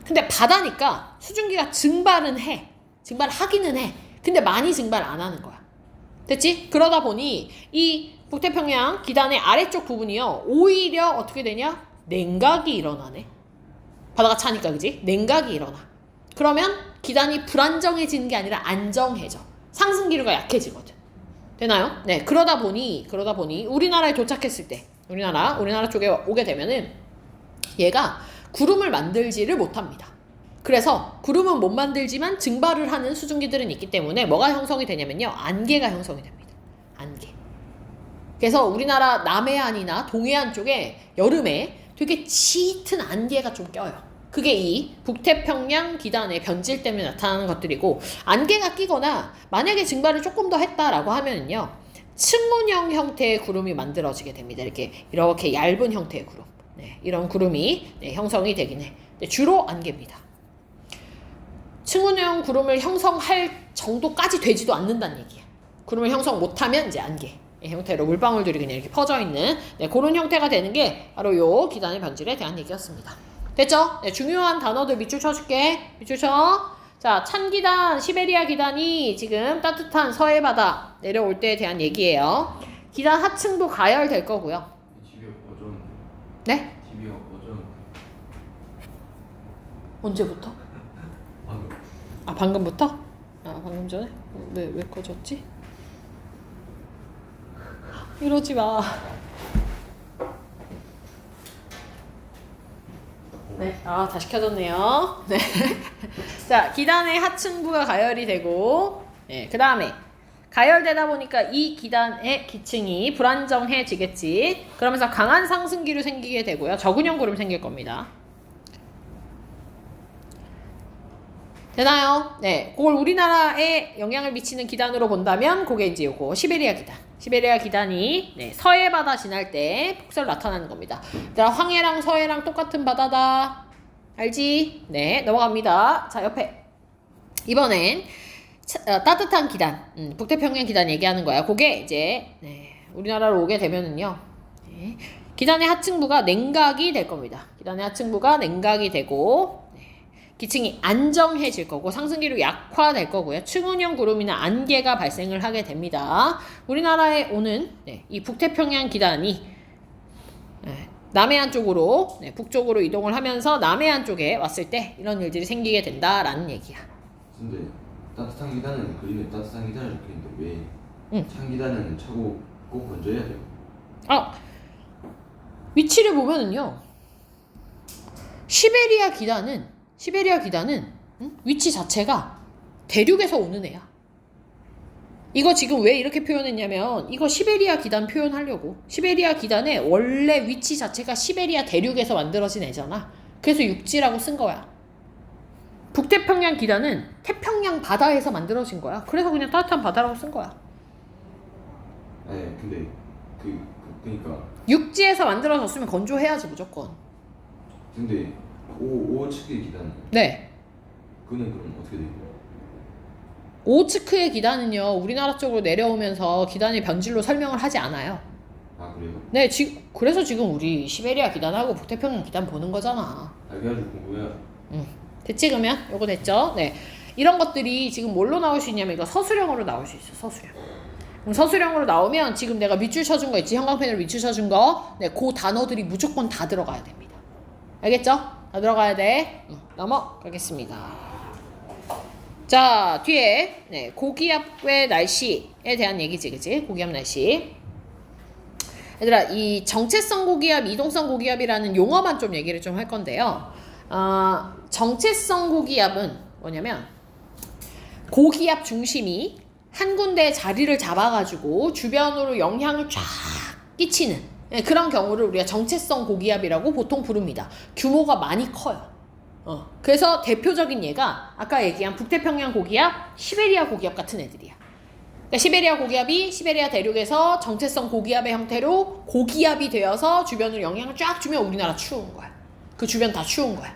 근데 바다니까 수증기가 증발하기는 해. 근데 많이 증발 안 하는 거야. 됐지? 그러다 보니 이 북태평양 기단의 아래쪽 부분이요. 오히려 어떻게 되냐? 냉각이 일어나네. 바다가 차니까, 그지? 냉각이 일어나. 그러면 기단이 불안정해지는 게 아니라 안정해져. 상승 기류가 약해지거든. 되나요? 네. 그러다 보니 우리나라에 도착했을 때 우리나라 쪽에 오게 되면은 얘가 구름을 만들지를 못합니다. 그래서 구름은 못 만들지만 증발을 하는 수증기들은 있기 때문에 뭐가 형성이 되냐면요. 안개가 형성이 됩니다. 안개. 그래서 우리나라 남해안이나 동해안 쪽에 여름에 되게 짙은 안개가 좀 껴요. 그게 이 북태평양 기단의 변질 때문에 나타나는 것들이고, 안개가 끼거나 만약에 증발을 조금 더 했다라고 하면은요. 층문형 형태의 구름이 만들어지게 됩니다. 이렇게 얇은 형태의 구름. 이런 구름이 형성이 되긴 해. 주로 안개입니다. 층문형 구름을 형성할 정도까지 되지도 않는다는 얘기야. 구름을 형성 못하면 이제 안개 형태로 물방울들이 그냥 이렇게 퍼져 있는 그런 형태가 되는 게 바로 요 기단의 변질에 대한 얘기였습니다. 됐죠? 중요한 단어들 밑줄 쳐줄게. 밑줄 쳐. 자, 찬 기단, 시베리아 기단이 지금 따뜻한 서해 바다 내려올 때에 대한 얘기예요. 기단 하층도 가열될 거고요. 집이 꺼졌는데. 네? TV가 꺼졌는데. 언제부터? 방금. 방금부터? 방금 전에? 왜 꺼졌지? 이러지 마. 네, 다시 켜졌네요. 네. 자, 기단의 하층부가 가열이 되고, 그 다음에 가열되다 보니까 이 기단의 기층이 불안정해지겠지. 그러면서 강한 상승기류 생기게 되고요. 저근형 구름 생길 겁니다. 되나요? 네, 그걸 우리나라에 영향을 미치는 기단으로 본다면 그게 이제 요거 시베리아 기단. 시베리아 기단이 서해 바다 지날 때 폭설 나타나는 겁니다. 얘들아, 황해랑 서해랑 똑같은 바다다. 알지? 네, 넘어갑니다. 자, 옆에 이번엔 따뜻한 기단, 북태평양 기단 얘기하는 거야. 그게 이제 우리나라로 오게 되면은요. 기단의 하층부가 냉각이 될 겁니다. 기단의 하층부가 냉각이 되고 기층이 안정해질 거고 상승기로 약화될 거고요. 충운형 구름이나 안개가 발생을 하게 됩니다. 우리나라에 오는 이 북태평양 기단이 남해안 쪽으로 북쪽으로 이동을 하면서 남해안 쪽에 왔을 때 이런 일들이 생기게 된다라는 얘기야. 근데 따뜻한 기단은 그림에 따뜻한 기단을 적혀있는데 왜 응. 찬 기단은 차고 꼭 건져야 돼요? 위치를 보면은요. 시베리아 기단은 위치 자체가 대륙에서 오는 애야. 이거 지금 왜 이렇게 표현했냐면 이거 시베리아 기단 표현하려고. 시베리아 기단의 원래 위치 자체가 시베리아 대륙에서 만들어진 애잖아. 그래서 육지라고 쓴 거야. 북태평양 기단은 태평양 바다에서 만들어진 거야. 그래서 그냥 따뜻한 바다라고 쓴 거야. 네, 근데 그러니까 육지에서 만들어졌으면 건조해야지 무조건. 근데 오측의 기단은 네. 그는 그럼 어떻게 돼요? 오츠크의 기단은요. 우리나라 쪽으로 내려오면서 기단의 변질로 설명을 하지 않아요. 아 그래요? 네, 그래서 지금 우리 시베리아 기단하고 북태평양 기단 보는 거잖아. 그래가지고 궁금해요. 됐지 그러면? 요거 됐죠? 네. 이런 것들이 지금 뭘로 나올 수 있냐면 이거 서술형으로 나올 수 있어. 서술형. 그럼 서술형으로 나오면 지금 내가 밑줄 쳐준 거 있지? 형광펜으로 밑줄 쳐준 거. 네, 그 단어들이 무조건 다 들어가야 됩니다. 알겠죠? 다 들어가야 돼. 넘어가겠습니다. 자, 뒤에 고기압의 날씨에 대한 얘기지, 그치? 고기압 날씨. 얘들아, 이 정체성 고기압, 이동성 고기압이라는 용어만 좀 얘기를 좀 할 건데요. 정체성 고기압은 뭐냐면 고기압 중심이 한 군데 자리를 잡아가지고 주변으로 영향을 쫙 끼치는 그런 경우를 우리가 정체성 고기압이라고 보통 부릅니다. 규모가 많이 커요. 그래서 대표적인 예가 아까 얘기한 북태평양 고기압, 시베리아 고기압 같은 애들이야. 그러니까 시베리아 고기압이 시베리아 대륙에서 정체성 고기압의 형태로 고기압이 되어서 주변으로 영향을 쫙 주면 우리나라 추운 거야. 그 주변 다 추운 거야.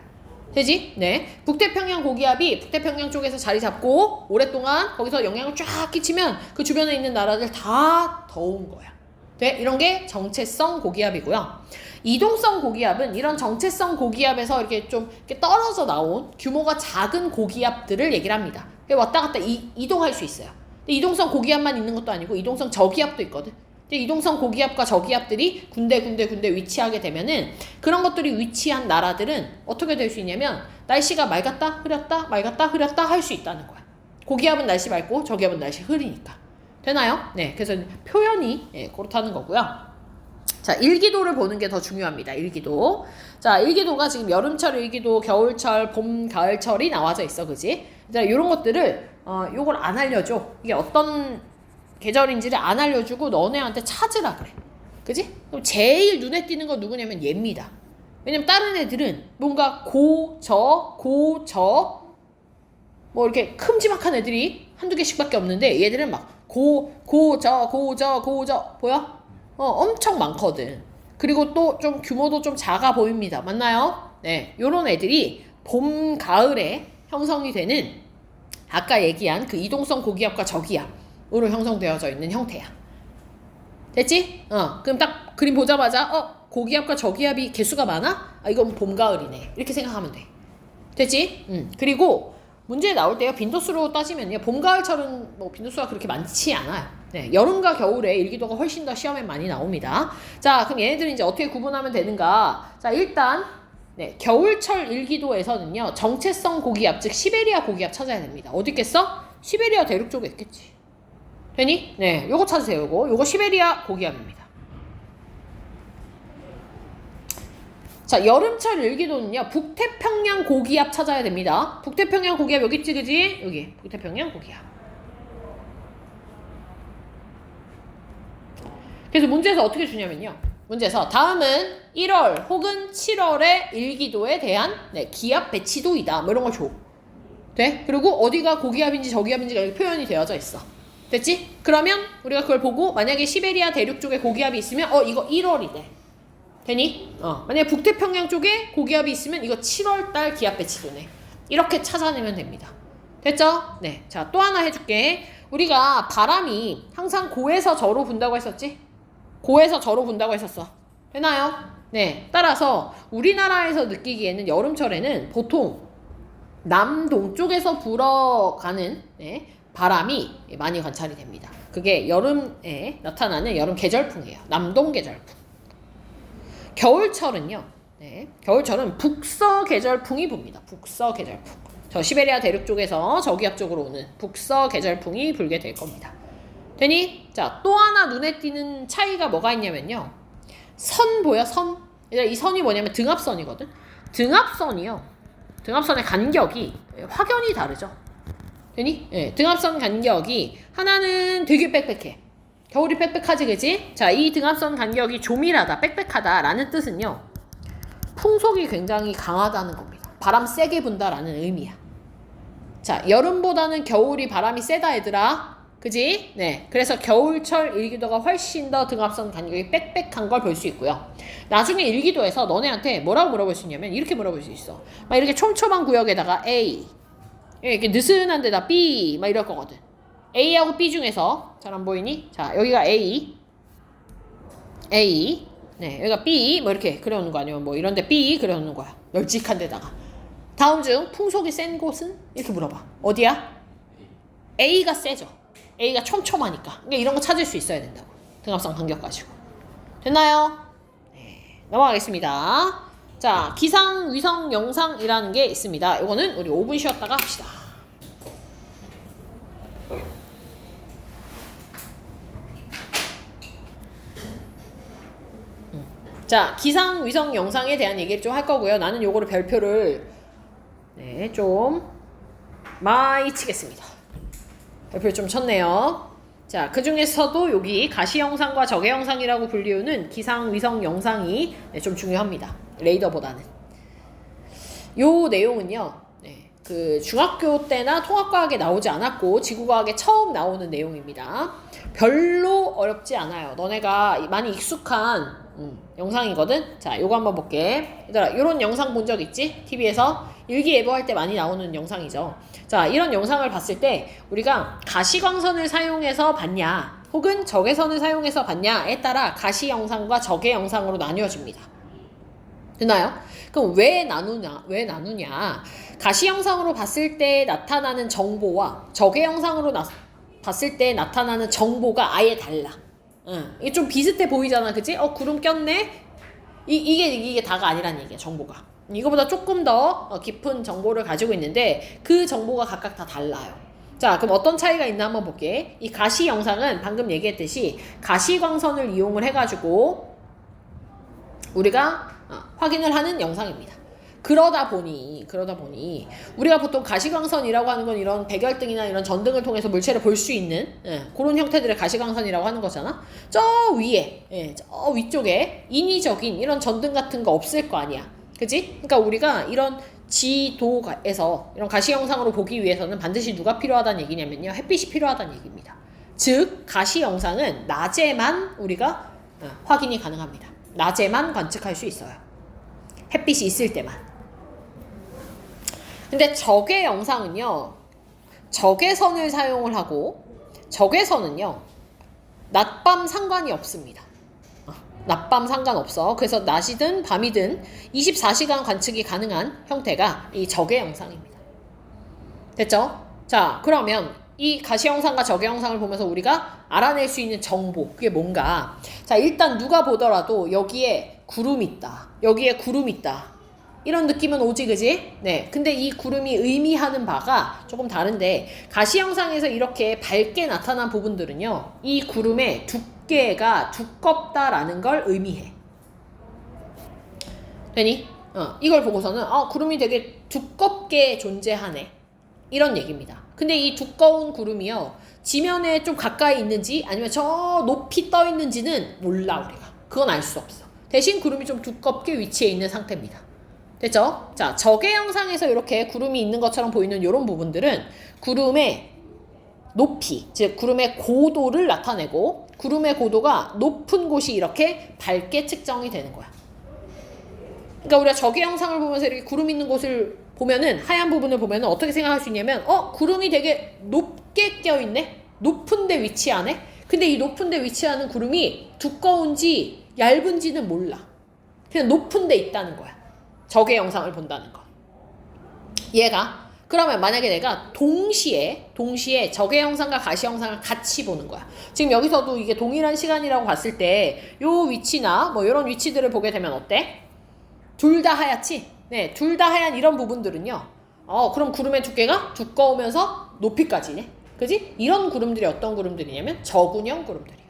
되지? 네. 북태평양 고기압이 북태평양 쪽에서 자리 잡고 오랫동안 거기서 영향을 쫙 끼치면 그 주변에 있는 나라들 다 더운 거야. 네? 이런 게 정체성 고기압이고요. 이동성 고기압은 이런 정체성 고기압에서 이렇게 좀 이렇게 떨어져 나온 규모가 작은 고기압들을 얘기를 합니다. 왔다 갔다 이동할 수 있어요. 근데 이동성 고기압만 있는 것도 아니고 이동성 저기압도 있거든. 근데 이동성 고기압과 저기압들이 군데 위치하게 되면은 그런 것들이 위치한 나라들은 어떻게 될 수 있냐면 날씨가 맑았다 흐렸다 할 수 있다는 거야. 고기압은 날씨 맑고 저기압은 날씨 흐리니까. 되나요? 네, 그래서 표현이 그렇다는 거고요. 자, 일기도를 보는 게 더 중요합니다. 일기도. 자, 일기도가 지금 여름철 일기도, 겨울철, 봄, 가을철이 나와져 있어, 그지? 자, 요런 것들을 요걸 안 알려줘. 이게 어떤 계절인지를 안 알려주고 너네한테 찾으라 그래. 그지? 그럼 제일 눈에 띄는 건 누구냐면 얘입니다. 왜냐면 다른 애들은 뭔가 뭐 이렇게 큼지막한 애들이 한두 개씩밖에 없는데 얘들은 막 보여? 엄청 많거든. 그리고 또 좀 규모도 좀 작아 보입니다. 맞나요? 네, 요런 애들이 봄, 가을에 형성이 되는 아까 얘기한 그 이동성 고기압과 저기압으로 형성되어져 있는 형태야. 됐지? 그럼 딱 그림 보자마자 고기압과 저기압이 개수가 많아? 이건 봄, 가을이네. 이렇게 생각하면 돼. 됐지? 그리고 문제에 나올 때요. 빈도수로 따지면요. 봄, 가을철은 뭐 빈도수가 그렇게 많지 않아요. 네, 여름과 겨울에 일기도가 훨씬 더 시험에 많이 나옵니다. 자, 그럼 얘네들은 이제 어떻게 구분하면 되는가? 자, 일단 겨울철 일기도에서는요. 정체성 고기압, 즉 시베리아 고기압 찾아야 됩니다. 어디 있겠어? 시베리아 대륙 쪽에 있겠지. 되니? 네, 요거 찾으세요. 요거 시베리아 고기압입니다. 자, 여름철 일기도는요. 북태평양 고기압 찾아야 됩니다. 북태평양 고기압 여기 있지, 그지? 여기 북태평양 고기압. 그래서 문제에서 어떻게 주냐면요. 문제에서 다음은 1월 혹은 7월의 일기도에 대한 기압 배치도이다. 뭐 이런 걸 줘. 돼? 그리고 어디가 고기압인지 저기압인지가 여기 표현이 되어져 있어. 됐지? 그러면 우리가 그걸 보고 만약에 시베리아 대륙 쪽에 고기압이 있으면 이거 1월이래. 되니? 만약에 북태평양 쪽에 고기압이 있으면 이거 7월달 기압 배치도네. 이렇게 찾아내면 됩니다. 됐죠? 네. 자, 또 하나 해줄게. 우리가 바람이 항상 고에서 저로 분다고 했었지? 고에서 저로 분다고 했었어. 되나요? 네. 따라서 우리나라에서 느끼기에는 여름철에는 보통 남동쪽에서 불어가는 바람이 많이 관찰이 됩니다. 그게 여름에 나타나는 여름 계절풍이에요. 남동 계절풍. 겨울철은요. 겨울철은 북서 계절풍이 붑니다. 북서 계절풍. 저 시베리아 대륙 쪽에서 저기압 쪽으로 오는 북서 계절풍이 불게 될 겁니다. 되니? 자, 또 하나 눈에 띄는 차이가 뭐가 있냐면요. 선 보여? 선? 이 선이 뭐냐면 등압선이거든. 등압선이요. 등압선의 간격이 확연히 다르죠. 되니? 등압선 간격이 하나는 되게 빽빽해. 겨울이 빽빽하지, 그지? 자, 이 등압선 간격이 조밀하다, 빽빽하다라는 뜻은요. 풍속이 굉장히 강하다는 겁니다. 바람 세게 분다라는 의미야. 자, 여름보다는 겨울이 바람이 세다, 얘들아. 그지? 네. 그래서 겨울철 일기도가 훨씬 더 등압선 간격이 빽빽한 걸 볼 수 있고요. 나중에 일기도에서 너네한테 뭐라고 물어볼 수 있냐면 이렇게 물어볼 수 있어. 막 이렇게 촘촘한 구역에다가 A, 이렇게 느슨한 데다 B, 막 이럴 거거든. A하고 B 중에서 잘 안 보이니? 자, 여기가 A, 여기가 B, 뭐 이렇게 그려놓는 거 아니면 뭐 이런데 B 그려놓는 거야. 널찍한 데다가. 다음 중 풍속이 센 곳은? 이렇게 물어봐. 어디야? A가 세죠. A가 촘촘하니까. 그러니까 이런 거 찾을 수 있어야 된다고. 등압선 간격 가지고. 됐나요? 네, 넘어가겠습니다. 자, 기상, 위성, 영상이라는 게 있습니다. 이거는 우리 5분 쉬었다가 합시다. 자, 기상, 위성, 영상에 대한 얘기를 좀 할 거고요. 나는 요거를 별표를 좀 많이 치겠습니다. 별표를 좀 쳤네요. 자, 그 중에서도 여기 가시영상과 적외영상이라고 불리우는 기상, 위성, 영상이 좀 중요합니다. 레이더보다는. 요 내용은요, 그 중학교 때나 통합과학에 나오지 않았고 지구과학에 처음 나오는 내용입니다. 별로 어렵지 않아요. 너네가 많이 익숙한 영상이거든. 자, 요거 한번 볼게. 얘들아, 요런 영상 본 적 있지? TV에서 일기예보할 때 많이 나오는 영상이죠. 자, 이런 영상을 봤을 때 우리가 가시광선을 사용해서 봤냐 혹은 적외선을 사용해서 봤냐에 따라 가시 영상과 적외 영상으로 나뉘어집니다. 됐나요? 그럼 왜 나누냐? 가시 영상으로 봤을 때 나타나는 정보와 적외 영상으로 봤을 때 나타나는 정보가 아예 달라. 이게 좀 비슷해 보이잖아, 그치? 구름 꼈네? 이게 다가 아니란 얘기야, 정보가. 이거보다 조금 더 깊은 정보를 가지고 있는데 그 정보가 각각 다 달라요. 자, 그럼 어떤 차이가 있나 한번 볼게. 이 가시 영상은 방금 얘기했듯이 가시광선을 이용을 해가지고 우리가 확인을 하는 영상입니다. 그러다 보니 우리가 보통 가시광선이라고 하는 건 이런 백열등이나 이런 전등을 통해서 물체를 볼 수 있는 그런 형태들의 가시광선이라고 하는 거잖아. 저 위에 저 위쪽에 인위적인 이런 전등 같은 거 없을 거 아니야. 그치? 그러니까 우리가 이런 지도에서 이런 가시 영상으로 보기 위해서는 반드시 누가 필요하다는 얘기냐면요. 햇빛이 필요하다는 얘기입니다. 즉 가시 영상은 낮에만 우리가 확인이 가능합니다. 낮에만 관측할 수 있어요. 햇빛이 있을 때만. 근데 적외 영상은요. 적외선을 사용을 하고 적외선은요. 낮밤 상관이 없습니다. 낮밤 상관없어. 그래서 낮이든 밤이든 24시간 관측이 가능한 형태가 이 적외 영상입니다. 됐죠? 자, 그러면 이 가시 영상과 적외 영상을 보면서 우리가 알아낼 수 있는 정보, 그게 뭔가? 자, 일단 누가 보더라도 여기에 구름 있다. 여기에 구름 있다. 이런 느낌은 오지, 그지? 네. 근데 이 구름이 의미하는 바가 조금 다른데 가시 영상에서 이렇게 밝게 나타난 부분들은요. 이 구름의 두께가 두껍다라는 걸 의미해. 되니? 이걸 보고서는 구름이 되게 두껍게 존재하네. 이런 얘기입니다. 근데 이 두꺼운 구름이요. 지면에 좀 가까이 있는지 아니면 저 높이 떠 있는지는 몰라, 우리가. 그건 알 수 없어. 대신 구름이 좀 두껍게 위치해 있는 상태입니다. 됐죠? 자, 적외 영상에서 이렇게 구름이 있는 것처럼 보이는 이런 부분들은 구름의 높이, 즉 구름의 고도를 나타내고 구름의 고도가 높은 곳이 이렇게 밝게 측정이 되는 거야. 그러니까 우리가 적외 영상을 보면서 이렇게 구름 있는 곳을 보면은 하얀 부분을 보면은 어떻게 생각할 수 있냐면 구름이 되게 높게 껴있네? 높은 데 위치하네? 근데 이 높은 데 위치하는 구름이 두꺼운지 얇은지는 몰라. 그냥 높은 데 있다는 거야. 적외 영상을 본다는 거. 얘가 그러면 만약에 내가 동시에 적의 형상과 가시 형상을 같이 보는 거야. 지금 여기서도 이게 동일한 시간이라고 봤을 때 요 위치나 뭐 이런 위치들을 보게 되면 어때? 둘 다 하얗지? 네, 둘 다 하얀 이런 부분들은요. 그럼 구름의 두께가 두꺼우면서 높이까지네. 그지? 이런 구름들이 어떤 구름들이냐면 저군형 구름들이야.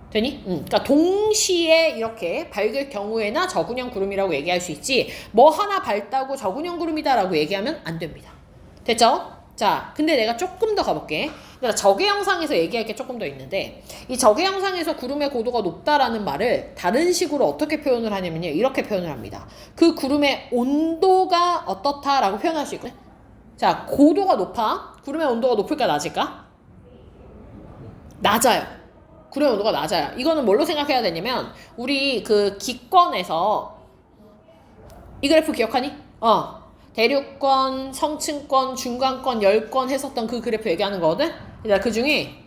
되니? 그러니까 동시에 이렇게 밝을 경우에나 저군형 구름이라고 얘기할 수 있지, 뭐 하나 밝다고 저군형 구름이다라고 얘기하면 안 됩니다. 됐죠? 자, 근데 내가 조금 더 가볼게. 내가 적의 형상에서 얘기할 게 조금 더 있는데, 이 적의 형상에서 구름의 고도가 높다라는 말을 다른 식으로 어떻게 표현을 하냐면요, 이렇게 표현을 합니다. 그 구름의 온도가 어떻다라고 표현할 수 있거든. 자, 고도가 높아. 구름의 온도가 높을까 낮을까? 낮아요. 구름의 온도가 낮아요. 이거는 뭘로 생각해야 되냐면, 우리 그 기권에서 이 그래프 기억하니? 대륙권, 성층권, 중간권, 열권 했었던 그 그래프 얘기하는 거거든? 그 중에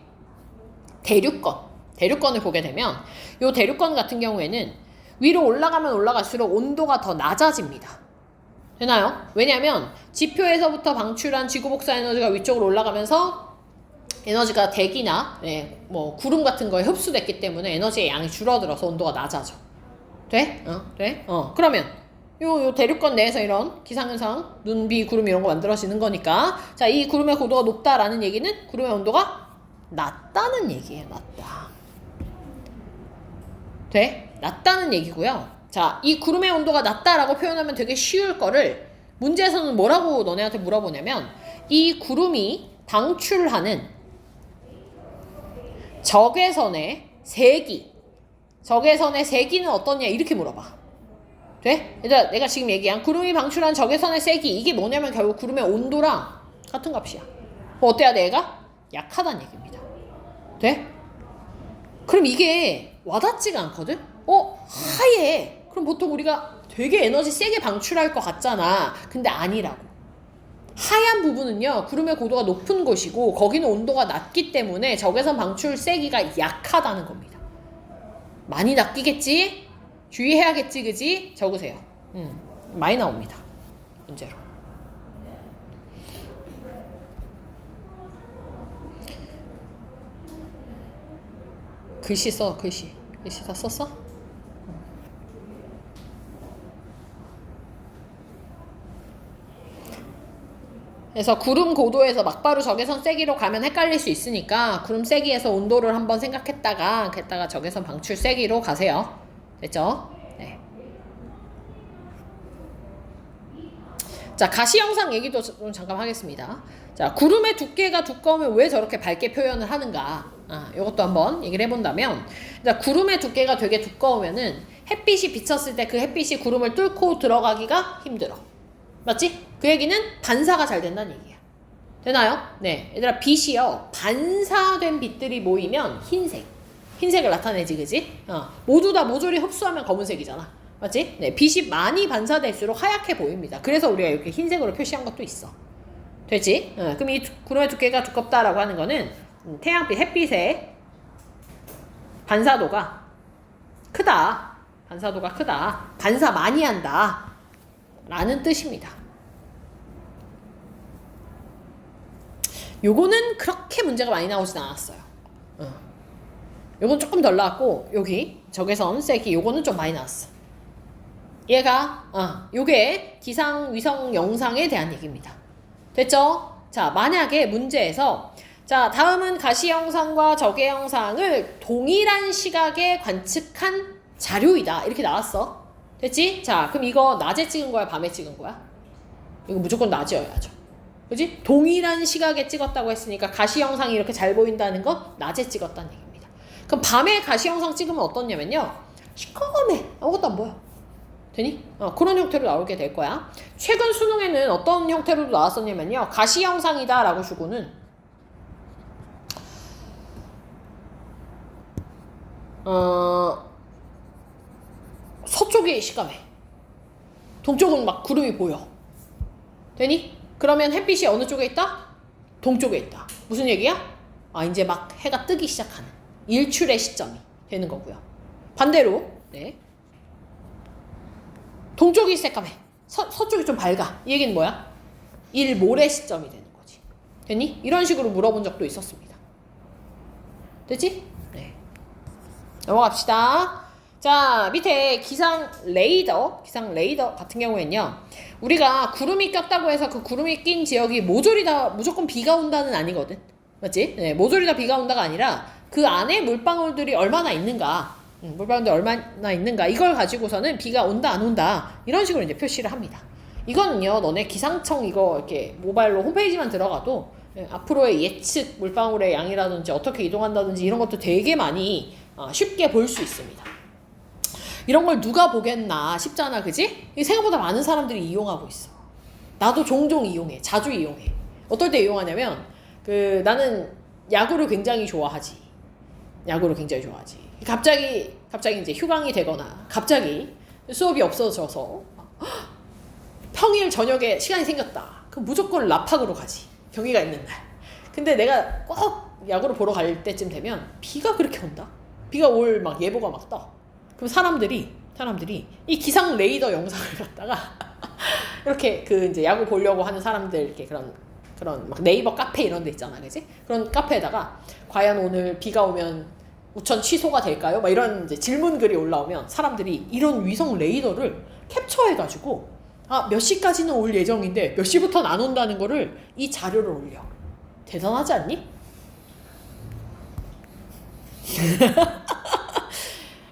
대륙권을 보게 되면, 요 대륙권 같은 경우에는 위로 올라가면 올라갈수록 온도가 더 낮아집니다. 되나요? 왜냐면 지표에서부터 방출한 지구 복사 에너지가 위쪽으로 올라가면서 에너지가 대기나 뭐 구름 같은 거에 흡수됐기 때문에 에너지의 양이 줄어들어서 온도가 낮아져. 돼? 돼? 그러면 요 대륙권 내에서 이런 기상현상, 눈, 비, 구름 이런 거 만들어지는 거니까, 자, 이 구름의 고도가 높다라는 얘기는 구름의 온도가 낮다는 얘기예요. 낮다. 돼? 낮다는 얘기고요. 자, 이 구름의 온도가 낮다라고 표현하면 되게 쉬울 거를 문제에서는 뭐라고 너네한테 물어보냐면, 이 구름이 방출하는 적외선의 세기는 어떠냐 이렇게 물어봐. 돼? 얘들아, 내가 지금 얘기한 구름이 방출한 적외선의 세기, 이게 뭐냐면 결국 구름의 온도랑 같은 값이야. 어때야 돼? 얘가? 약하다는 얘기입니다. 돼? 그럼 이게 와닿지가 않거든? 하얘. 그럼 보통 우리가 되게 에너지 세게 방출할 것 같잖아. 근데 아니라고. 하얀 부분은요, 구름의 고도가 높은 곳이고 거기는 온도가 낮기 때문에 적외선 방출 세기가 약하다는 겁니다. 많이 낚이겠지? 주의해야겠지, 그지? 적으세요. 많이 나옵니다. 문제로. 글씨 써, 글씨. 글씨 다 썼어? 그래서 구름 고도에서 막바로 적외선 세기로 가면 헷갈릴 수 있으니까 구름 세기에서 온도를 한번 생각했다가 적외선 방출 세기로 가세요. 됐죠? 네. 자, 가시 형상 얘기도 좀 잠깐 하겠습니다. 자, 구름의 두께가 두꺼우면 왜 저렇게 밝게 표현을 하는가? 이것도 한번 얘기를 해본다면, 자, 구름의 두께가 되게 두꺼우면은 햇빛이 비쳤을 때 그 햇빛이 구름을 뚫고 들어가기가 힘들어. 맞지? 그 얘기는 반사가 잘 된다는 얘기야. 되나요? 네. 얘들아, 빛이요, 반사된 빛들이 모이면 흰색을 나타내지, 그지? 모두 다 모조리 흡수하면 검은색이잖아. 맞지? 네, 빛이 많이 반사될수록 하얗게 보입니다. 그래서 우리가 이렇게 흰색으로 표시한 것도 있어. 되지? 그럼 이 구름의 두께가 두껍다라고 하는 거는 태양빛, 햇빛의 반사도가 크다. 반사 많이 한다. 라는 뜻입니다. 요거는 그렇게 문제가 많이 나오진 않았어요. 요건 조금 덜 나왔고, 여기 적외선 세기 요거는 좀 많이 나왔어. 얘가 요게 기상 위성 영상에 대한 얘기입니다. 됐죠? 자, 만약에 문제에서, 자, 다음은 가시 영상과 적외 영상을 동일한 시각에 관측한 자료이다 이렇게 나왔어. 됐지? 자, 그럼 이거 낮에 찍은 거야, 밤에 찍은 거야? 이거 무조건 낮이어야죠. 그지? 동일한 시각에 찍었다고 했으니까 가시 영상이 이렇게 잘 보인다는 건 낮에 찍었다는 얘기입니다. 그럼 밤에 가시 영상 찍으면 어떻냐면요, 시커매. 아무것도 안 보여. 되니? 그런 형태로 나오게 될 거야. 최근 수능에는 어떤 형태로 나왔었냐면요, 가시 영상이다 라고 주고는 서쪽이 시커매. 동쪽은 막 구름이 보여. 되니? 그러면 햇빛이 어느 쪽에 있다? 동쪽에 있다. 무슨 얘기야? 이제 막 해가 뜨기 시작하는 일출의 시점이 되는 거고요. 반대로, 네, 동쪽이 새까매. 서쪽이 좀 밝아. 이 얘기는 뭐야? 일모레 시점이 되는 거지. 됐니? 이런 식으로 물어본 적도 있었습니다. 됐지? 네. 넘어갑시다. 자, 밑에 기상 레이더 같은 경우에는요. 우리가 구름이 꼈다고 해서 그 구름이 낀 지역이 모조리 다 무조건 비가 온다는 아니거든. 맞지? 네, 모조리 다 비가 온다가 아니라 그 안에 물방울들이 얼마나 있는가, 물방울들이 얼마나 있는가, 이걸 가지고서는 비가 온다 안 온다 이런 식으로 이제 표시를 합니다. 이거는요, 너네 기상청 이거 이렇게 모바일로 홈페이지만 들어가도 앞으로의 예측 물방울의 양이라든지 어떻게 이동한다든지 이런 것도 되게 많이 쉽게 볼 수 있습니다. 이런 걸 누가 보겠나 싶잖아, 그지? 생각보다 많은 사람들이 이용하고 있어. 나도 종종 이용해, 자주 이용해. 어떨 때 이용하냐면 나는 야구를 굉장히 좋아하지. 갑자기 이제 휴강이 되거나 갑자기 수업이 없어져서 평일 저녁에 시간이 생겼다. 그럼 무조건 라팍으로 가지. 경기가 있는 날. 근데 내가 꼭 야구를 보러 갈 때쯤 되면 비가 그렇게 온다. 비가 올 막 예보가 막 떠. 그럼 사람들이 이 기상 레이더 영상을 갖다가 이렇게 이제 야구 보려고 하는 사람들 이렇게 그런 막 네이버 카페 이런 데 있잖아, 그지? 그런 카페에다가 과연 오늘 비가 오면 우천 취소가 될까요? 막 이런 이제 질문글이 올라오면 사람들이 이런 위성 레이더를 캡처해가지고 몇 시까지는 올 예정인데 몇 시부터는 안 온다는 거를 이 자료를 올려. 대단하지 않니?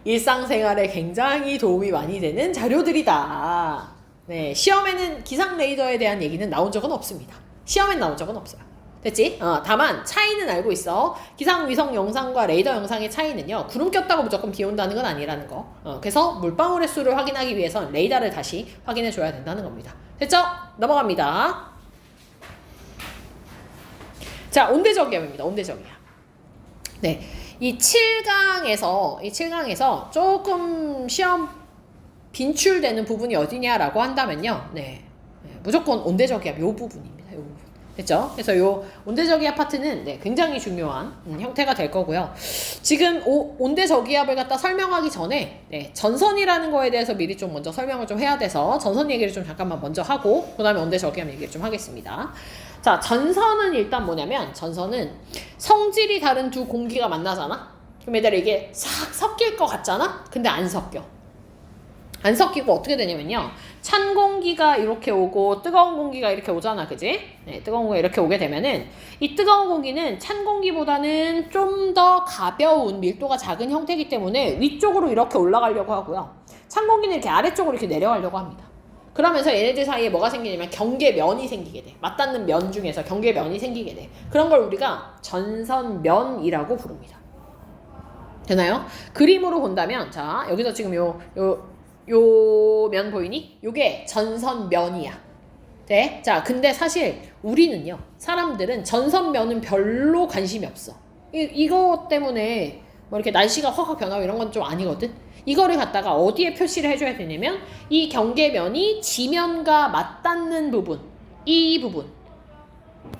일상생활에 굉장히 도움이 많이 되는 자료들이다. 네, 시험에는 기상 레이더에 대한 얘기는 나온 적은 없습니다. 시험엔 나온 적은 없어요. 됐지? 다만 차이는 알고 있어. 기상 위성 영상과 레이더 영상의 차이는요, 구름 꼈다고 무조건 비 온다는 건 아니라는 거. 그래서 물방울의 수를 확인하기 위해선 레이더를 다시 확인해 줘야 된다는 겁니다. 됐죠? 넘어갑니다. 자, 온대저기압입니다. 온대저기압. 네, 이 7강에서 조금 시험 빈출되는 부분이 어디냐라고 한다면요, 무조건 온대저기압 요 부분입니다. 요 부분. 됐죠? 그래서 요 온대저기압 파트는 굉장히 중요한 형태가 될 거고요. 지금 온대저기압을 갖다 설명하기 전에 전선이라는 거에 대해서 미리 좀 먼저 설명을 좀 해야 돼서 전선 얘기를 좀 잠깐만 먼저 하고 그 다음에 온대저기압 얘기를 좀 하겠습니다. 자, 전선은 일단 뭐냐면 전선은 성질이 다른 두 공기가 만나잖아? 그럼 얘들아 이게 싹 섞일 것 같잖아? 근데 안 섞여. 안 섞이고 어떻게 되냐면요, 찬 공기가 이렇게 오고 뜨거운 공기가 이렇게 오잖아, 그지? 뜨거운 공기가 이렇게 오게 되면은 이 뜨거운 공기는 찬 공기보다는 좀 더 가벼운 밀도가 작은 형태이기 때문에 위쪽으로 이렇게 올라가려고 하고요, 찬 공기는 이렇게 아래쪽으로 이렇게 내려가려고 합니다. 그러면서 얘네들 사이에 뭐가 생기냐면 경계면이 생기게 돼. 맞닿는 면 중에서 경계면이 생기게 돼. 그런 걸 우리가 전선면이라고 부릅니다. 되나요? 그림으로 본다면, 자, 여기서 지금 요 면 보이니? 요게 전선면이야. 네? 자, 근데 사실 우리는요, 사람들은 전선면은 별로 관심이 없어. 이거 때문에 뭐 이렇게 날씨가 확확 변하고 이런 건 좀 아니거든? 이거를 갖다가 어디에 표시를 해줘야 되냐면 이 경계면이 지면과 맞닿는 부분, 이 부분,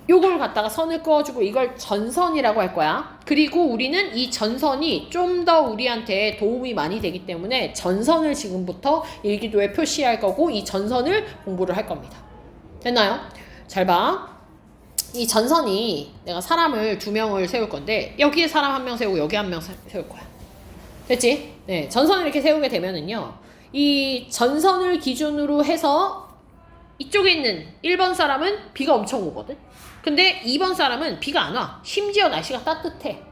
요걸 갖다가 선을 그어주고 이걸 전선이라고 할 거야. 그리고 우리는 이 전선이 좀 더 우리한테 도움이 많이 되기 때문에 전선을 지금부터 일기도에 표시할 거고 이 전선을 공부를 할 겁니다. 됐나요? 잘 봐. 이 전선이 내가 사람을 2명을 세울 건데 여기에 사람 1명 세우고 여기 1명 세울 거야. 됐지? 네, 전선을 이렇게 세우게 되면은요, 이 전선을 기준으로 해서 이쪽에 있는 1번 사람은 비가 엄청 오거든? 근데 2번 사람은 비가 안 와. 심지어 날씨가 따뜻해.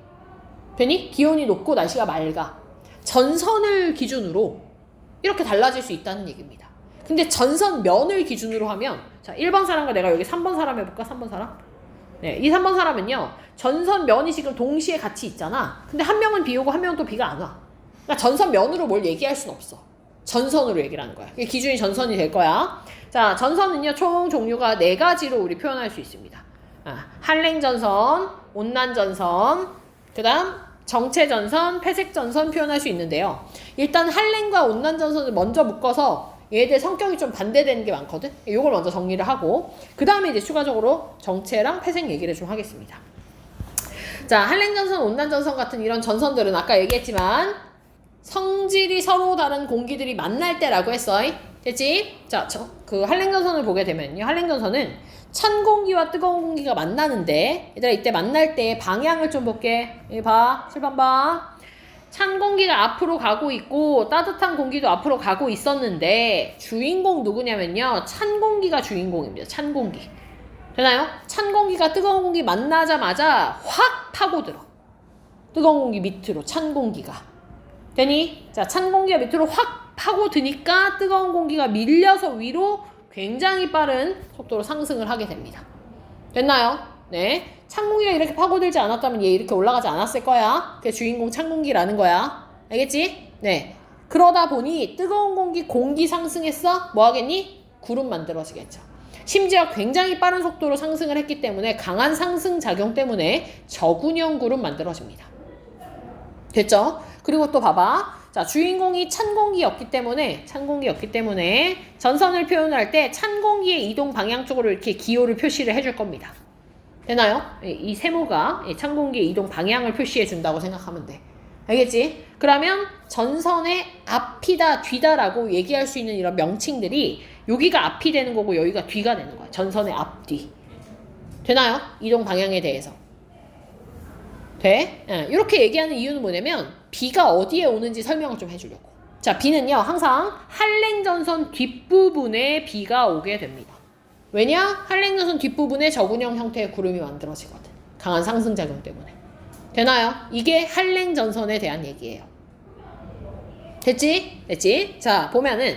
되니? 기온이 높고 날씨가 맑아. 전선을 기준으로 이렇게 달라질 수 있다는 얘기입니다. 근데 전선면을 기준으로 하면, 자, 1번 사람과 내가 여기 3번 사람 해볼까? 3번 사람? 네, 이 3번 사람은요, 전선면이 지금 동시에 같이 있잖아. 근데 한 명은 비 오고 한 명은 또 비가 안 와. 그러니까 전선면으로 뭘 얘기할 순 없어. 전선으로 얘기를 하는 거야. 기준이 전선이 될 거야. 자, 전선은요, 총 종류가 4가지로 우리 표현할 수 있습니다. 한랭전선, 온난전선, 그 다음 정체전선, 회색전선 표현할 수 있는데요. 일단 한랭과 온난전선을 먼저 묶어서 얘들 성격이 좀 반대되는 게 많거든? 이걸 먼저 정리를 하고 그 다음에 이제 추가적으로 정체랑 회색 얘기를 좀 하겠습니다. 자, 한랭전선, 온난전선 같은 이런 전선들은 아까 얘기했지만 성질이 서로 다른 공기들이 만날 때라고 했어. 됐지? 자, 그 한랭전선을 보게 되면요. 한랭전선은 찬 공기와 뜨거운 공기가 만나는데, 얘들아 이때 만날 때 방향을 좀 볼게. 여기 봐. 칠번 봐. 찬 공기가 앞으로 가고 있고 따뜻한 공기도 앞으로 가고 있었는데 주인공 누구냐면요. 찬 공기가 주인공입니다. 찬 공기. 되나요? 찬 공기가 뜨거운 공기 만나자마자 확 파고들어. 뜨거운 공기 밑으로 찬 공기가. 되니? 자, 찬 공기가 밑으로 확 파고드니까 뜨거운 공기가 밀려서 위로 굉장히 빠른 속도로 상승을 하게 됩니다. 됐나요? 네. 찬 공기가 이렇게 파고들지 않았다면 얘 이렇게 올라가지 않았을 거야. 그게 주인공 찬 공기라는 거야. 알겠지? 네. 그러다 보니 뜨거운 공기 상승했어? 뭐 하겠니? 구름 만들어지겠죠. 심지어 굉장히 빠른 속도로 상승을 했기 때문에 강한 상승 작용 때문에 저군형 구름 만들어집니다. 됐죠? 그리고 또 봐봐. 자, 주인공이 찬 공기였기 때문에 전선을 표현할 때 찬 공기의 이동 방향 쪽으로 이렇게 기호를 표시를 해줄 겁니다. 되나요? 이 세모가 찬 공기의 이동 방향을 표시해 준다고 생각하면 돼. 알겠지? 그러면 전선의 앞이다 뒤다라고 얘기할 수 있는 이런 명칭들이 여기가 앞이 되는 거고 여기가 뒤가 되는 거야. 전선의 앞뒤. 되나요? 이동 방향에 대해서. 돼? 이렇게 얘기하는 이유는 뭐냐면 비가 어디에 오는지 설명을 좀 해주려고. 자, 비는요 항상 한랭전선 뒷부분에 비가 오게 됩니다. 왜냐? 한랭전선 뒷부분에 저군형 형태의 구름이 만들어지거든. 강한 상승작용 때문에. 되나요? 이게 한랭전선에 대한 얘기예요. 됐지? 됐지? 자, 보면은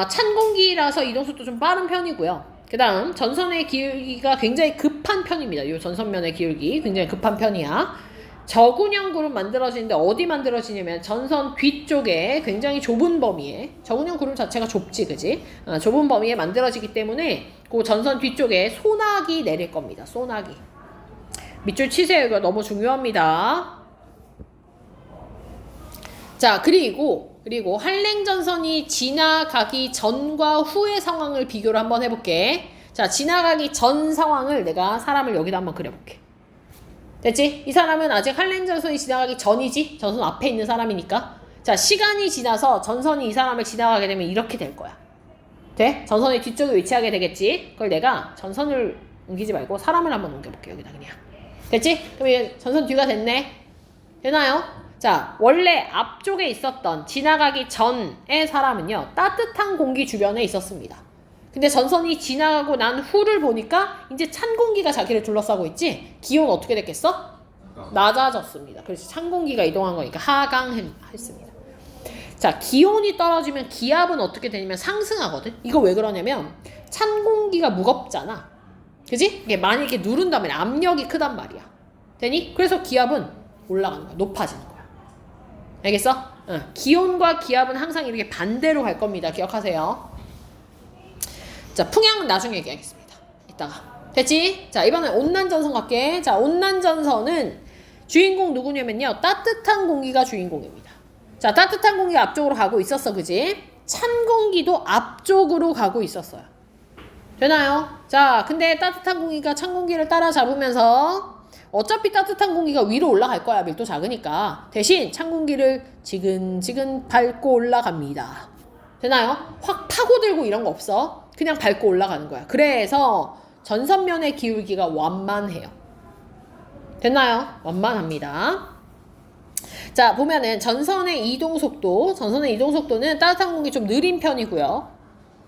찬 공기라서 이동속도 좀 빠른 편이고요. 그 다음 전선의 기울기가 굉장히 급한 편입니다. 이 전선면의 기울기 굉장히 급한 편이야. 저군형 구름 만들어지는데 어디 만들어지냐면 전선 뒤쪽에 굉장히 좁은 범위에 저군형 구름 자체가 좁지 그지? 좁은 범위에 만들어지기 때문에 그 전선 뒤쪽에 소나기 내릴 겁니다. 소나기. 밑줄 치세요. 이거 너무 중요합니다. 자, 그리고 한랭전선이 지나가기 전과 후의 상황을 비교를 한번 해볼게. 자, 지나가기 전 상황을 내가 사람을 여기다 한번 그려볼게. 됐지? 이 사람은 아직 한랭전선이 지나가기 전이지? 전선 앞에 있는 사람이니까. 자, 시간이 지나서 전선이 이 사람을 지나가게 되면 이렇게 될 거야. 돼? 전선의 뒤쪽에 위치하게 되겠지? 그걸 내가 전선을 옮기지 말고 사람을 한번 옮겨볼게. 여기다 그냥. 됐지? 그럼 이제 전선 뒤가 됐네. 되나요? 자, 원래 앞쪽에 있었던 지나가기 전의 사람은요. 따뜻한 공기 주변에 있었습니다. 근데 전선이 지나가고 난 후를 보니까 이제 찬 공기가 자기를 둘러싸고 있지? 기온 어떻게 됐겠어? 낮아졌습니다. 그래서 찬 공기가 이동한 거니까 하강했습니다. 자, 기온이 떨어지면 기압은 어떻게 되냐면 상승하거든? 이거 왜 그러냐면 찬 공기가 무겁잖아. 그지? 이게 많이 이렇게 누른다면 압력이 크단 말이야. 되니? 그래서 기압은 올라가는 거야. 높아지는 거야. 알겠어? 기온과 기압은 항상 이렇게 반대로 갈 겁니다. 기억하세요. 자, 풍향은 나중에 얘기하겠습니다. 이따가. 됐지? 자, 이번엔 온난전선 갈게. 자, 온난전선은 주인공 누구냐면요. 따뜻한 공기가 주인공입니다. 자, 따뜻한 공기가 앞쪽으로 가고 있었어. 그지? 찬 공기도 앞쪽으로 가고 있었어요. 되나요? 자, 근데 따뜻한 공기가 찬 공기를 따라잡으면서 어차피 따뜻한 공기가 위로 올라갈 거야. 밀도 작으니까. 대신 찬 공기를 지근지근 밟고 올라갑니다. 되나요? 확 파고들고 이런 거 없어. 그냥 밟고 올라가는 거야. 그래서 전선면의 기울기가 완만해요. 됐나요? 완만합니다. 자, 보면은 전선의 이동 속도는 따뜻한 공기 좀 느린 편이고요.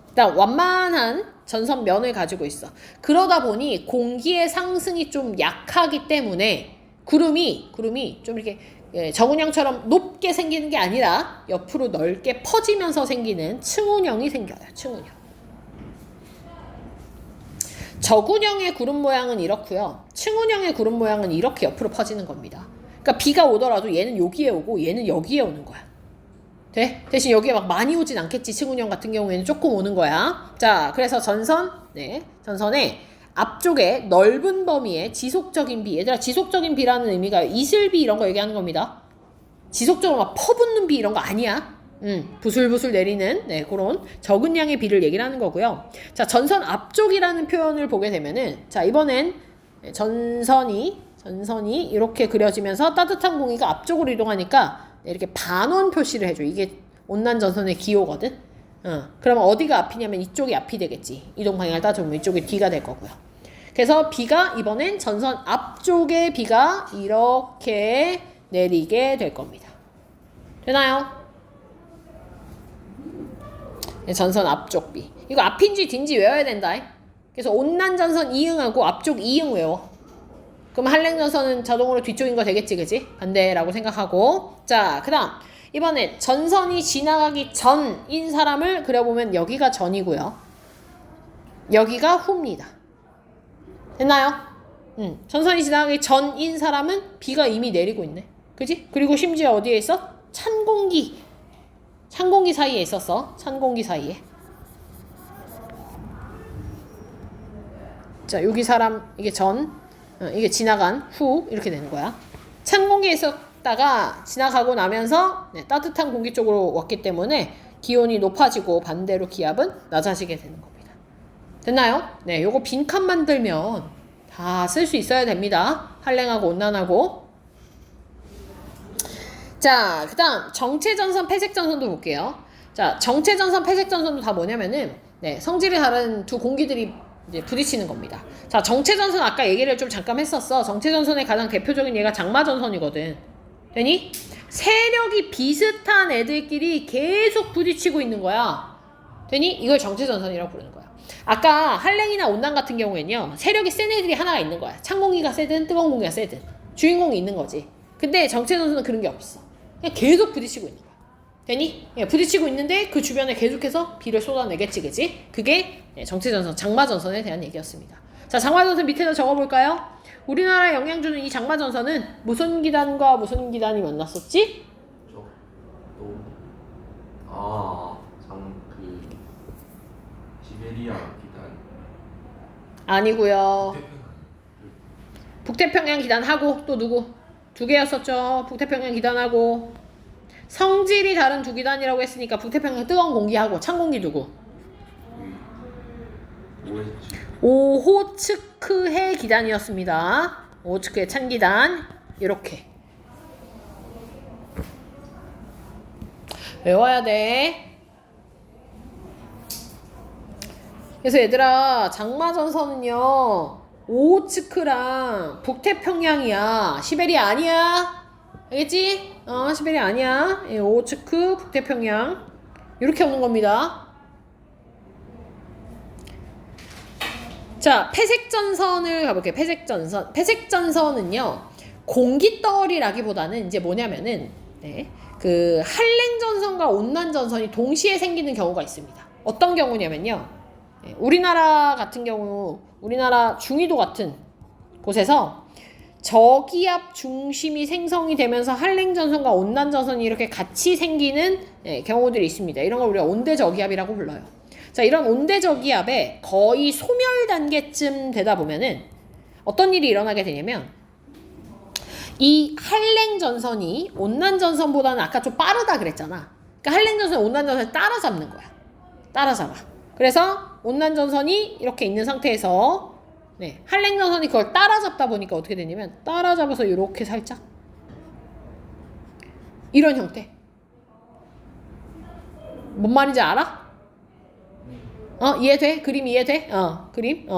일단 완만한 전선면을 가지고 있어. 그러다 보니 공기의 상승이 좀 약하기 때문에 구름이 좀 이렇게 저군형처럼 높게 생기는 게 아니라 옆으로 넓게 퍼지면서 생기는 층운형이 생겨요. 층운형. 저군형의 구름 모양은 이렇고요. 층운형의 구름 모양은 이렇게 옆으로 퍼지는 겁니다. 그러니까 비가 오더라도 얘는 여기에 오고 얘는 여기에 오는 거야. 돼? 대신 여기에 막 많이 오진 않겠지. 층운형 같은 경우에는 조금 오는 거야. 자, 그래서 전선의 앞쪽에 넓은 범위의 지속적인 비. 얘들아, 지속적인 비라는 의미가 이슬비 이런 거 얘기하는 겁니다. 지속적으로 막 퍼붓는 비 이런 거 아니야. 부슬부슬 내리는 그런 적은 양의 비를 얘기를 하는 거고요. 자, 전선 앞쪽이라는 표현을 보게 되면은, 자, 이번엔 전선이 이렇게 그려지면서 따뜻한 공기가 앞쪽으로 이동하니까 이렇게 반원 표시를 해줘. 이게 온난전선의 기호거든. 그러면 어디가 앞이냐면 이쪽이 앞이 되겠지. 이동 방향을 따져보면 이쪽이 뒤가 될 거고요. 그래서 비가 이번엔 전선 앞쪽에 비가 이렇게 내리게 될 겁니다. 되나요? 네, 전선 앞쪽 비. 이거 앞인지 뒤인지 외워야 된다. 그래서 온난전선 이응하고 앞쪽 이응 외워. 그럼 한랭전선은 자동으로 뒤쪽인 거 되겠지, 그지? 반대라고 생각하고. 자, 그 다음. 이번에 전선이 지나가기 전인 사람을 그려보면 여기가 전이고요. 여기가 후입니다. 됐나요? 전선이 지나가기 전인 사람은 비가 이미 내리고 있네. 그지? 그리고 심지어 어디에 있어? 찬 공기 사이에 있었어. 찬 공기 사이에. 자, 여기 사람, 이게 이게 지나간 후, 이렇게 되는 거야. 찬 공기에 있었다가 지나가고 나면서 따뜻한 공기 쪽으로 왔기 때문에 기온이 높아지고 반대로 기압은 낮아지게 되는 겁니다. 됐나요? 네, 요거 빈칸 만들면 다 쓸 수 있어야 됩니다. 한랭하고 온난하고. 자, 그 다음 정체전선, 폐색전선도 볼게요. 자, 정체전선, 폐색전선도 다 뭐냐면은 성질이 다른 두 공기들이 이제 부딪히는 겁니다. 자, 정체전선 아까 얘기를 좀 잠깐 했었어. 정체전선의 가장 대표적인 얘가 장마전선이거든. 되니? 세력이 비슷한 애들끼리 계속 부딪히고 있는 거야. 되니? 이걸 정체전선이라고 부르는 거야. 아까 한랭이나 온난 같은 경우에는요, 세력이 센 애들이 하나가 있는 거야. 찬 공기가 세든 뜨거운 공기가 세든 주인공이 있는 거지. 근데 정체전선은 그런 게 없어. 그냥 계속 부딪히고 있는 거야. 되니? 부딪히고 있는데 그 주변에 계속해서 비를 쏟아내겠지, 그지? 그게 정체전선, 장마전선에 대한 얘기였습니다. 자, 장마전선 밑에다 적어볼까요? 우리나라에 영향 주는 이 장마전선은 무슨 기단과 무슨 기단이 만났었지? 시베리아 기단 아니고요. 북태평양 기단하고 또 누구? 두 개였었죠. 북태평양 기단하고. 성질이 다른 두 기단이라고 했으니까 북태평양 뜨거운 공기하고 찬 공기 누구? 오호츠크해 기단이었습니다. 오호츠크해 찬 기단. 이렇게 외워야 돼. 그래서 얘들아, 장마전선은요 오호츠크랑 북태평양이야. 시베리아 아니야. 알겠지? 시베리아 아니야. 오호츠크, 북태평양 이렇게 오는 겁니다. 자, 폐색전선을 가볼게요. 폐색전선은요 공기덩어리라기보다는 이제 뭐냐면은 그 한랭전선과 온난전선이 동시에 생기는 경우가 있습니다. 어떤 경우냐면요, 우리나라 같은 경우, 우리나라 중위도 같은 곳에서 저기압 중심이 생성이 되면서 한랭전선과 온난전선이 이렇게 같이 생기는 경우들이 있습니다. 이런 걸 우리가 온대저기압이라고 불러요. 자, 이런 온대저기압에 거의 소멸 단계쯤 되다 보면은 어떤 일이 일어나게 되냐면, 이 한랭전선이 온난전선보다는 아까 좀 빠르다 그랬잖아. 그러니까 한랭전선이 온난전선을 따라잡는 거야. 따라잡아. 그래서 온난전선이 이렇게 있는 상태에서 한랭전선이 그걸 따라잡다 보니까 어떻게 되냐면, 따라잡아서 이렇게 살짝 이런 형태. 뭔 말인지 알아? 이해돼? 그림 이해돼? 그림?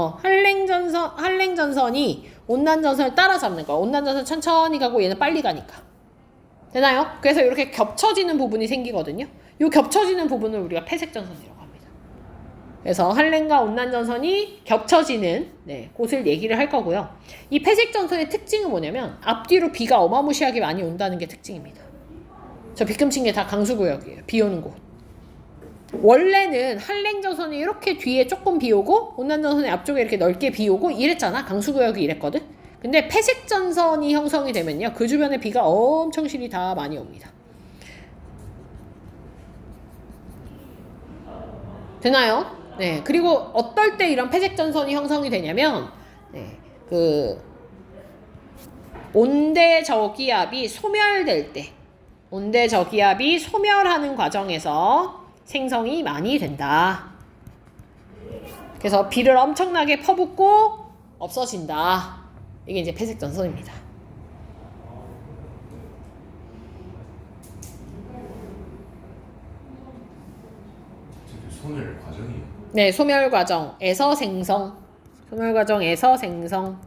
한랭전선이 온난전선을 따라잡는 거야. 온난전선 천천히 가고 얘는 빨리 가니까. 되나요? 그래서 이렇게 겹쳐지는 부분이 생기거든요. 이 겹쳐지는 부분을 우리가 폐색전선이라고 합니다. 그래서 한랭과 온난전선이 겹쳐지는 곳을 얘기를 할 거고요. 이 폐색전선의 특징은 뭐냐면 앞뒤로 비가 어마무시하게 많이 온다는 게 특징입니다. 저 빗금친 게 다 강수구역이에요. 비 오는 곳. 원래는 한랭전선이 이렇게 뒤에 조금 비 오고 온난전선이 앞쪽에 이렇게 넓게 비 오고 이랬잖아. 강수구역이 이랬거든. 근데 폐색전선이 형성이 되면요, 그 주변에 비가 엄청 실이 다 많이 옵니다. 되나요? 그리고 어떨 때 이런 폐색전선이 형성이 되냐면 그 온대저기압이 소멸될 때, 온대저기압이 소멸하는 과정에서 생성이 많이 된다. 그래서 비를 엄청나게 퍼붓고 없어진다. 이게 이제 폐색전선입니다. 네, 소멸 과정에서 생성. 소멸 과정에서 생성.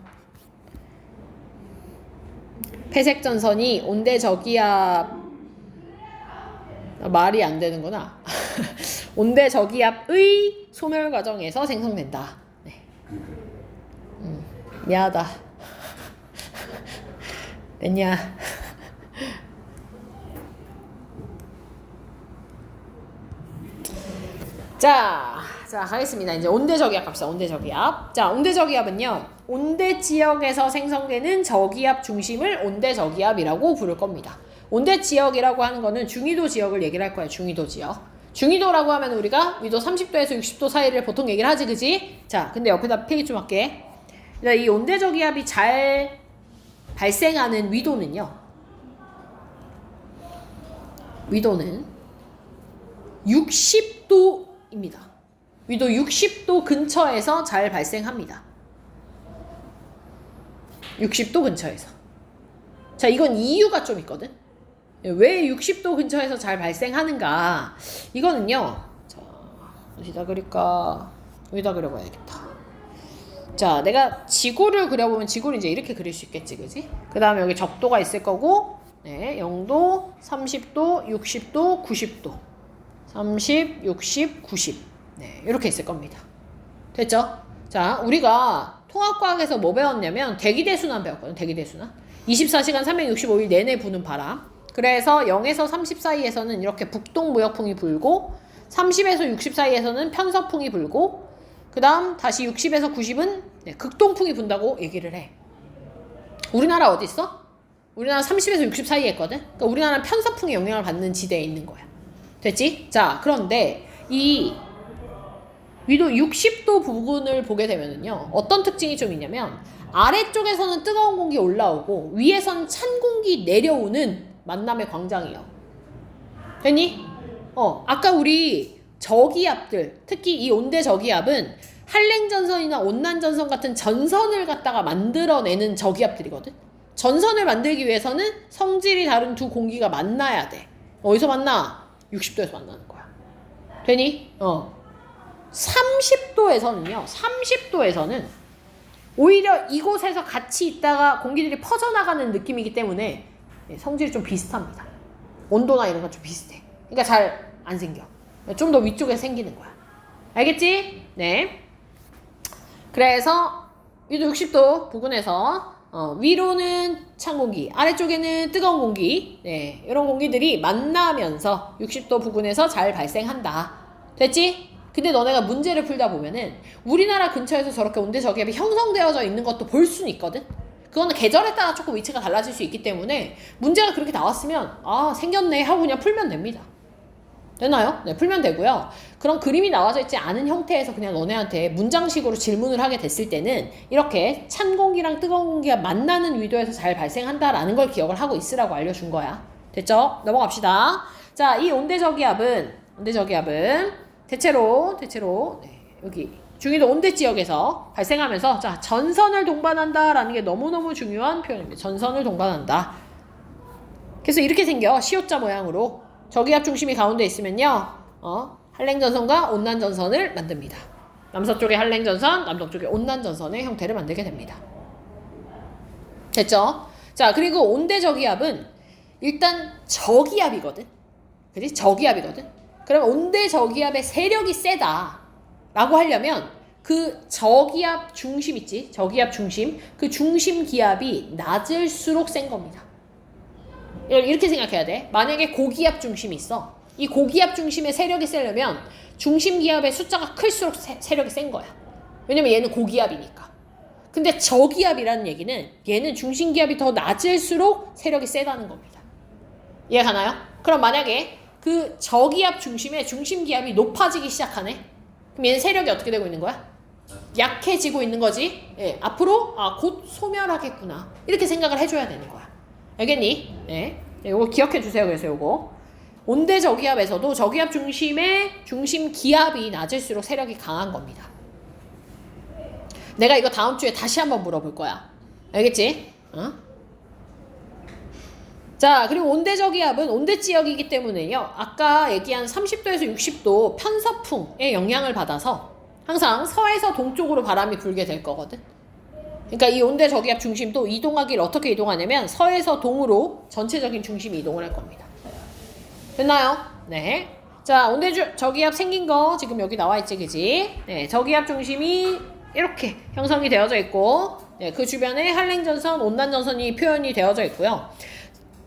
폐색 전선이 온대 저기압 말이 안 되는구나. 온대 저기압의 소멸 과정에서 생성된다. 네. 미안하다. 됐냐? 자, 가겠습니다. 이제 온대 저기압 갑시다. 온대 저기압. 자, 온대 저기압은요. 온대 지역에서 생성되는 저기압 중심을 온대 저기압이라고 부를 겁니다. 온대 지역이라고 하는 거는 중위도 지역을 얘기를 할 거예요. 중위도 지역. 중위도라고 하면 우리가 위도 30도에서 60도 사이를 보통 얘기를 하지, 그지? 자, 근데 옆에다 필기 좀 할게. 이 온대 저기압이 잘 발생하는 위도는요. 위도는 60도입니다. 위도 60도 근처에서 잘 발생합니다. 60도 근처에서. 자, 이건 이유가 좀 있거든. 왜 60도 근처에서 잘 발생하는가? 이거는요. 자, 어디다 그릴까? 여기다 그려봐야겠다. 자, 내가 지구를 그려보면 지구를 이제 이렇게 그릴 수 있겠지, 그지? 그 다음에 여기 적도가 있을 거고, 네, 0도, 30도, 60도, 90도. 30, 60, 90. 네, 이렇게 있을 겁니다. 됐죠? 자, 우리가 통합과학에서 뭐 배웠냐면 대기대순환 배웠거든, 대기대순환. 24시간 365일 내내 부는 바람. 그래서 0에서 30 사이에서는 이렇게 북동무역풍이 불고 30에서 60 사이에서는 편서풍이 불고 그 다음 다시 60에서 90은 극동풍이 분다고 얘기를 해. 우리나라 어디 있어? 우리나라 30에서 60 사이에 있거든? 그러니까 우리나라는 편서풍의 영향을 받는 지대에 있는 거야. 됐지? 자, 그런데 이 위도 60도 부분을 보게 되면은요, 어떤 특징이 좀 있냐면 아래쪽에서는 뜨거운 공기 올라오고 위에서는 찬 공기 내려오는 만남의 광장이요. 됐니? 아까 우리 저기압들, 특히 이 온대 저기압은 한랭전선이나 온난전선 같은 전선을 갖다가 만들어내는 저기압들이거든. 전선을 만들기 위해서는 성질이 다른 두 공기가 만나야 돼. 어디서 만나? 60도에서 만나는 거야. 되니? 30도에서는요. 30도에서는 오히려 이곳에서 같이 있다가 공기들이 퍼져나가는 느낌이기 때문에 성질이 좀 비슷합니다. 온도나 이런 건 좀 비슷해. 그러니까 잘 안 생겨. 좀 더 위쪽에 생기는 거야. 알겠지? 네. 그래서 위도 60도 부근에서 위로는 찬 공기, 아래쪽에는 뜨거운 공기, 네, 이런 공기들이 만나면서 60도 부근에서 잘 발생한다. 됐지? 근데 너네가 문제를 풀다 보면은 우리나라 근처에서 저렇게 온대 저기압이 형성되어져 있는 것도 볼 수는 있거든? 그거는 계절에 따라 조금 위치가 달라질 수 있기 때문에 문제가 그렇게 나왔으면 생겼네 하고 그냥 풀면 됩니다. 되나요? 네, 풀면 되고요. 그런 그림이 나와져 있지 않은 형태에서 그냥 너네한테 문장식으로 질문을 하게 됐을 때는 이렇게 찬 공기랑 뜨거운 공기가 만나는 위도에서 잘 발생한다라는 걸 기억을 하고 있으라고 알려준 거야. 됐죠? 넘어갑시다. 자, 이 온대저기압은 대체로 네, 여기 중위도 온대 지역에서 발생하면서 자, 전선을 동반한다라는 게 너무너무 중요한 표현입니다. 전선을 동반한다. 그래서 이렇게 생겨. 시옷자 모양으로. 저기압 중심이 가운데 있으면요. 한랭전선과 온난전선을 만듭니다. 남서쪽에 한랭전선, 남동쪽에 온난전선의 형태를 만들게 됩니다. 됐죠? 자, 그리고 온대저기압은 일단 저기압이거든. 그치? 저기압이거든. 그럼 온대저기압의 세력이 세다 라고 하려면 그 저기압 중심 있지? 저기압 중심. 그 중심 기압이 낮을수록 센 겁니다. 이렇게 생각해야 돼. 만약에 고기압 중심이 있어. 이 고기압 중심의 세력이 세려면 중심 기압의 숫자가 클수록 세력이 센 거야. 왜냐면 얘는 고기압이니까. 근데 저기압이라는 얘기는 얘는 중심 기압이 더 낮을수록 세력이 세다는 겁니다. 이해 가나요? 그럼 만약에 그 저기압 중심의 중심 기압이 높아지기 시작하네. 그럼 얘는 세력이 어떻게 되고 있는 거야? 약해지고 있는 거지. 예, 앞으로 곧 소멸하겠구나. 이렇게 생각을 해줘야 되는 거야. 알겠니? 네. 요거 기억해 주세요. 그래서 요거. 온대 저기압에서도 저기압 중심의 중심 기압이 낮을수록 세력이 강한 겁니다. 내가 이거 다음 주에 다시 한번 물어볼 거야. 알겠지? 자, 그리고 온대 저기압은 온대 지역이기 때문에요. 아까 얘기한 30도에서 60도 편서풍의 영향을 받아서 항상 서에서 동쪽으로 바람이 불게 될 거거든. 그러니까 이 온대 저기압 중심도 이동하기를 어떻게 이동하냐면 서에서 동으로 전체적인 중심이 이동을 할 겁니다. 됐나요? 네. 자, 온대 저기압 생긴 거 지금 여기 나와 있지, 그지? 네, 저기압 중심이 이렇게 형성이 되어져 있고, 네, 그 주변에 한랭전선, 온난전선이 표현이 되어져 있고요.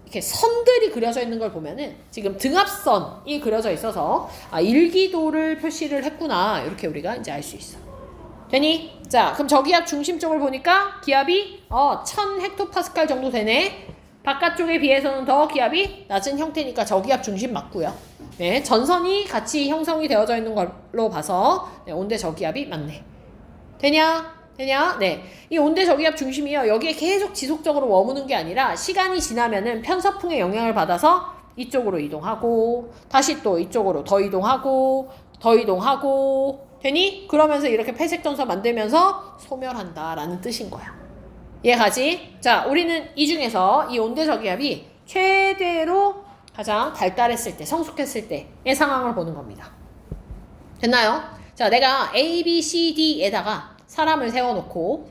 이렇게 선들이 그려져 있는 걸 보면은 지금 등압선이 그려져 있어서 아, 일기도를 표시를 했구나, 이렇게 우리가 이제 알 수 있어. 되니? 자, 그럼 저기압 중심 쪽을 보니까 기압이 1000헥토파스칼 정도 되네. 바깥쪽에 비해서는 더 기압이 낮은 형태니까 저기압 중심 맞고요. 네, 전선이 같이 형성이 되어져 있는 걸로 봐서 네, 온대 저기압이 맞네. 되냐? 되냐? 네. 이 온대 저기압 중심이요. 여기에 계속 지속적으로 머무는 게 아니라 시간이 지나면은 편서풍의 영향을 받아서 이쪽으로 이동하고 다시 또 이쪽으로 더 이동하고 더 이동하고 되니? 그러면서 이렇게 폐색 전선 만들면서 소멸한다라는 뜻인 거야. 이해가지? 자, 우리는 이 중에서 이 온대 저기압이 최대로 가장 발달했을 때, 성숙했을 때의 상황을 보는 겁니다. 됐나요? 자, 내가 A, B, C, D에다가 사람을 세워놓고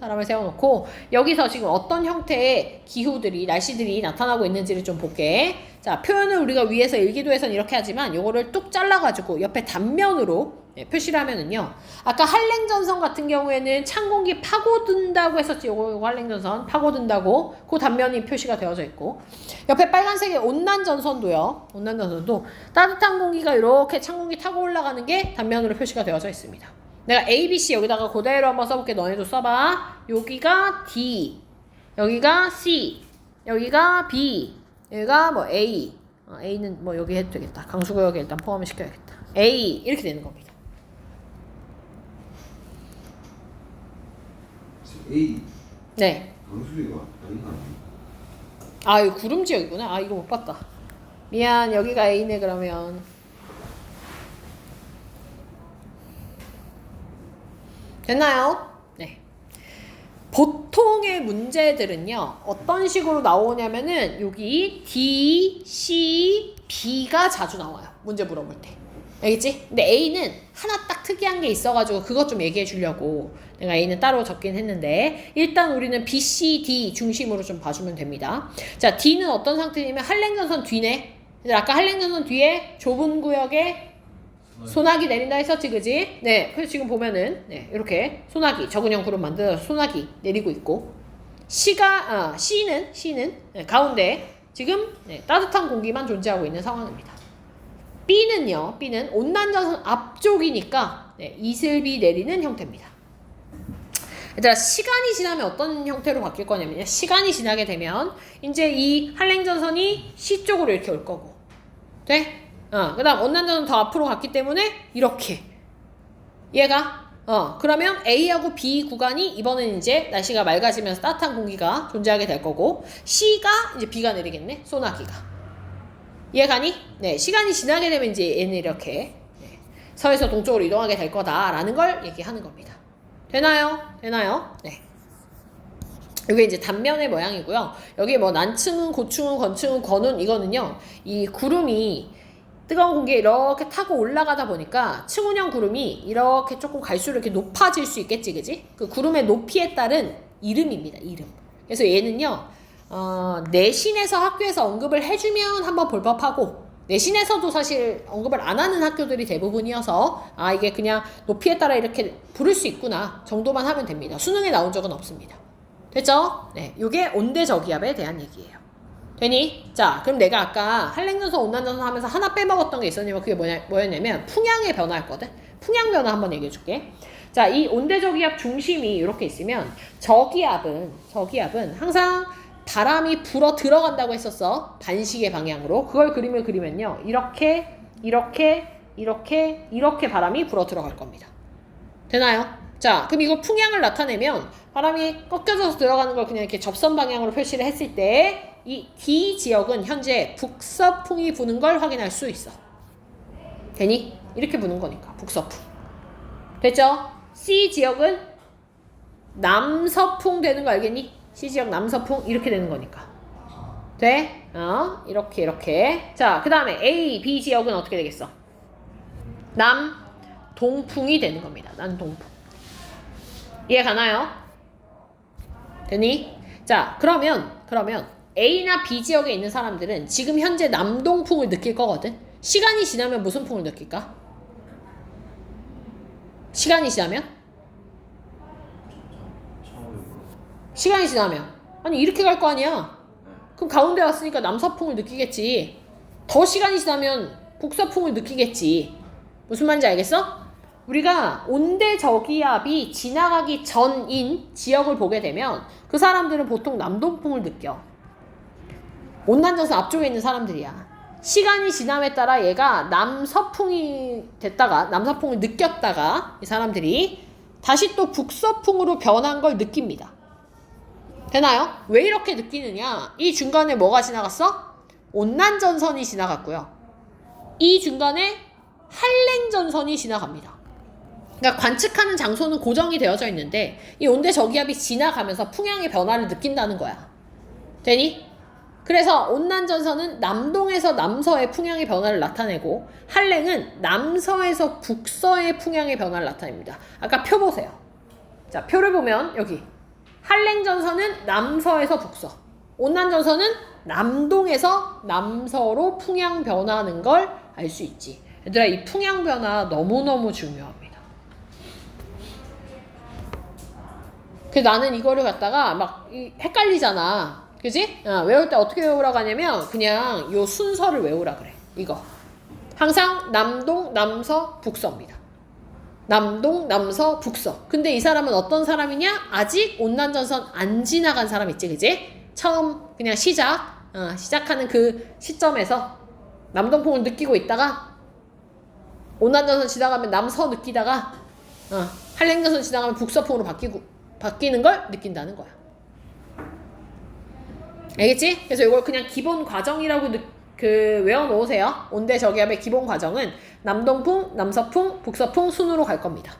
여기서 지금 어떤 형태의 기후들이, 날씨들이 나타나고 있는지를 좀 볼게. 자, 표현을 우리가 위에서 일기도에서는 이렇게 하지만 요거를 뚝 잘라가지고 옆에 단면으로 표시를 하면은요. 아까 한랭전선 같은 경우에는 찬 공기 파고든다고 했었지. 요거 한랭전선 파고든다고 그 단면이 표시가 되어져 있고 옆에 빨간색의 온난전선도요. 온난전선도 따뜻한 공기가 이렇게 찬 공기 타고 올라가는 게 단면으로 표시가 되어져 있습니다. 내가 A, B, C 여기다가 그대로 한번 써볼게. 너네도 써봐. 여기가 D, 여기가 C, 여기가 B, 여기가 뭐 A. A는 뭐 여기 해도 되겠다. 강수구역에 일단 포함을 시켜야겠다. A 이렇게 되는 겁니다. A. 네. 강수리가 아닌 거 아니야? 아, 이거 구름 지역이구나. 아, 이거 못 봤다. 미안, 여기가 A네, 그러면. 됐나요? 네. 보통의 문제들은요, 어떤 식으로 나오냐면은, 여기 D, C, B가 자주 나와요. 문제 물어볼 때. 알겠지? 근데 A는 하나 딱 특이한 게 있어가지고 그것 좀 얘기해 주려고 내가 A는 따로 적긴 했는데 일단 우리는 B, C, D 중심으로 좀 봐주면 됩니다. 자, D는 어떤 상태냐면 한랭전선 뒤네. 아까 한랭전선 뒤에 좁은 구역에 소나기 내린다 했었지, 그지? 네, 그래서 지금 보면은 네, 이렇게 소나기 적은형 구름 만들어서 소나기 내리고 있고 C는 네, 가운데 지금 네, 따뜻한 공기만 존재하고 있는 상황입니다. B는 온난전선 앞쪽이니까 네, 이슬비 내리는 형태입니다. 얘들아, 시간이 지나면 어떤 형태로 바뀔 거냐면요. 시간이 지나게 되면 이제 이 한랭전선이 C 쪽으로 이렇게 올 거고 돼? 그 다음 온난전선 더 앞으로 갔기 때문에 이렇게 얘가 그러면 A하고 B 구간이 이번엔 이제 날씨가 맑아지면서 따뜻한 공기가 존재하게 될 거고 C가 이제 비가 내리겠네. 소나기가. 이해가니? 네, 시간이 지나게 되면 이제 얘는 이렇게 네, 서에서 동쪽으로 이동하게 될 거다라는 걸 얘기하는 겁니다. 되나요? 되나요? 네. 이게 이제 단면의 모양이고요. 여기 뭐 난층은, 고층은, 건층은, 건은 이거는요. 이 구름이 뜨거운 공기에 이렇게 타고 올라가다 보니까 층운형 구름이 이렇게 조금 갈수록 이렇게 높아질 수 있겠지, 그지? 그 구름의 높이에 따른 이름입니다. 이름. 그래서 얘는요. 내신에서 학교에서 언급을 해주면 한번 볼 법하고 내신에서도 사실 언급을 안 하는 학교들이 대부분이어서 아, 이게 그냥 높이에 따라 이렇게 부를 수 있구나 정도만 하면 됩니다. 수능에 나온 적은 없습니다. 됐죠? 네, 요게 온대저기압에 대한 얘기예요. 되니? 자, 그럼 내가 아까 한랭전선, 온난전선 하면서 하나 빼먹었던 게 있었냐면 그게 뭐였냐면 풍향의 변화였거든? 풍향 변화 한번 얘기해 줄게. 자, 이 온대저기압 중심이 이렇게 있으면 저기압은 항상 바람이 불어 들어간다고 했었어. 반시계 방향으로. 그걸 그림을 그리면요. 이렇게 바람이 불어 들어갈 겁니다. 되나요? 자, 그럼 이거 풍향을 나타내면 바람이 꺾여져서 들어가는 걸 그냥 이렇게 접선 방향으로 표시를 했을 때 이 D 지역은 현재 북서풍이 부는 걸 확인할 수 있어. 되니? 이렇게 부는 거니까. 북서풍. 됐죠? C 지역은 남서풍 되는 거 알겠니? C지역 남서풍 이렇게 되는 거니까. 돼? 이렇게. 자, 그 다음에 A, B 지역은 어떻게 되겠어? 남동풍이 되는 겁니다. 남동풍. 이해 가나요? 되니? 자, 그러면 A나 B 지역에 있는 사람들은 지금 현재 남동풍을 느낄 거거든. 시간이 지나면 무슨 풍을 느낄까? 시간이 지나면? 시간이 지나면 아니 이렇게 갈 거 아니야. 그럼 가운데 왔으니까 남서풍을 느끼겠지. 더 시간이 지나면 북서풍을 느끼겠지. 무슨 말인지 알겠어? 우리가 온대저기압이 지나가기 전인 지역을 보게 되면 그 사람들은 보통 남동풍을 느껴. 온난전선 앞쪽에 있는 사람들이야. 시간이 지남에 따라 얘가 남서풍이 됐다가 남서풍을 느꼈다가 이 사람들이 다시 또 북서풍으로 변한 걸 느낍니다. 되나요? 왜 이렇게 느끼느냐? 이 중간에 뭐가 지나갔어? 온난전선이 지나갔고요. 이 중간에 한랭전선이 지나갑니다. 그러니까 관측하는 장소는 고정이 되어져 있는데 이 온대저기압이 지나가면서 풍향의 변화를 느낀다는 거야. 되니? 그래서 온난전선은 남동에서 남서의 풍향의 변화를 나타내고 한랭은 남서에서 북서의 풍향의 변화를 나타냅니다. 아까 표 보세요. 자, 표를 보면 여기 한랭전선은 남서에서 북서, 온난전선은 남동에서 남서로 풍향 변화하는 걸 알 수 있지. 얘들아, 이 풍향 변화 너무너무 중요합니다. 그래서 나는 이거를 갖다가 막 헷갈리잖아. 그지? 외울 때 어떻게 외우라고 하냐면 그냥 요 순서를 외우라 그래. 이거. 항상 남동, 남서, 북서입니다. 남동, 남서, 북서. 근데 이 사람은 어떤 사람이냐? 아직 온난전선 안 지나간 사람 있지, 그지? 처음 그냥 시작하는 그 시점에서 남동풍을 느끼고 있다가 온난전선 지나가면 남서 느끼다가 한랭전선 지나가면 북서풍으로 바뀌는 걸 느낀다는 거야. 알겠지? 그래서 이걸 그냥 기본 과정이라고 외워놓으세요. 온대저기압의 기본 과정은 남동풍, 남서풍, 북서풍 순으로 갈 겁니다.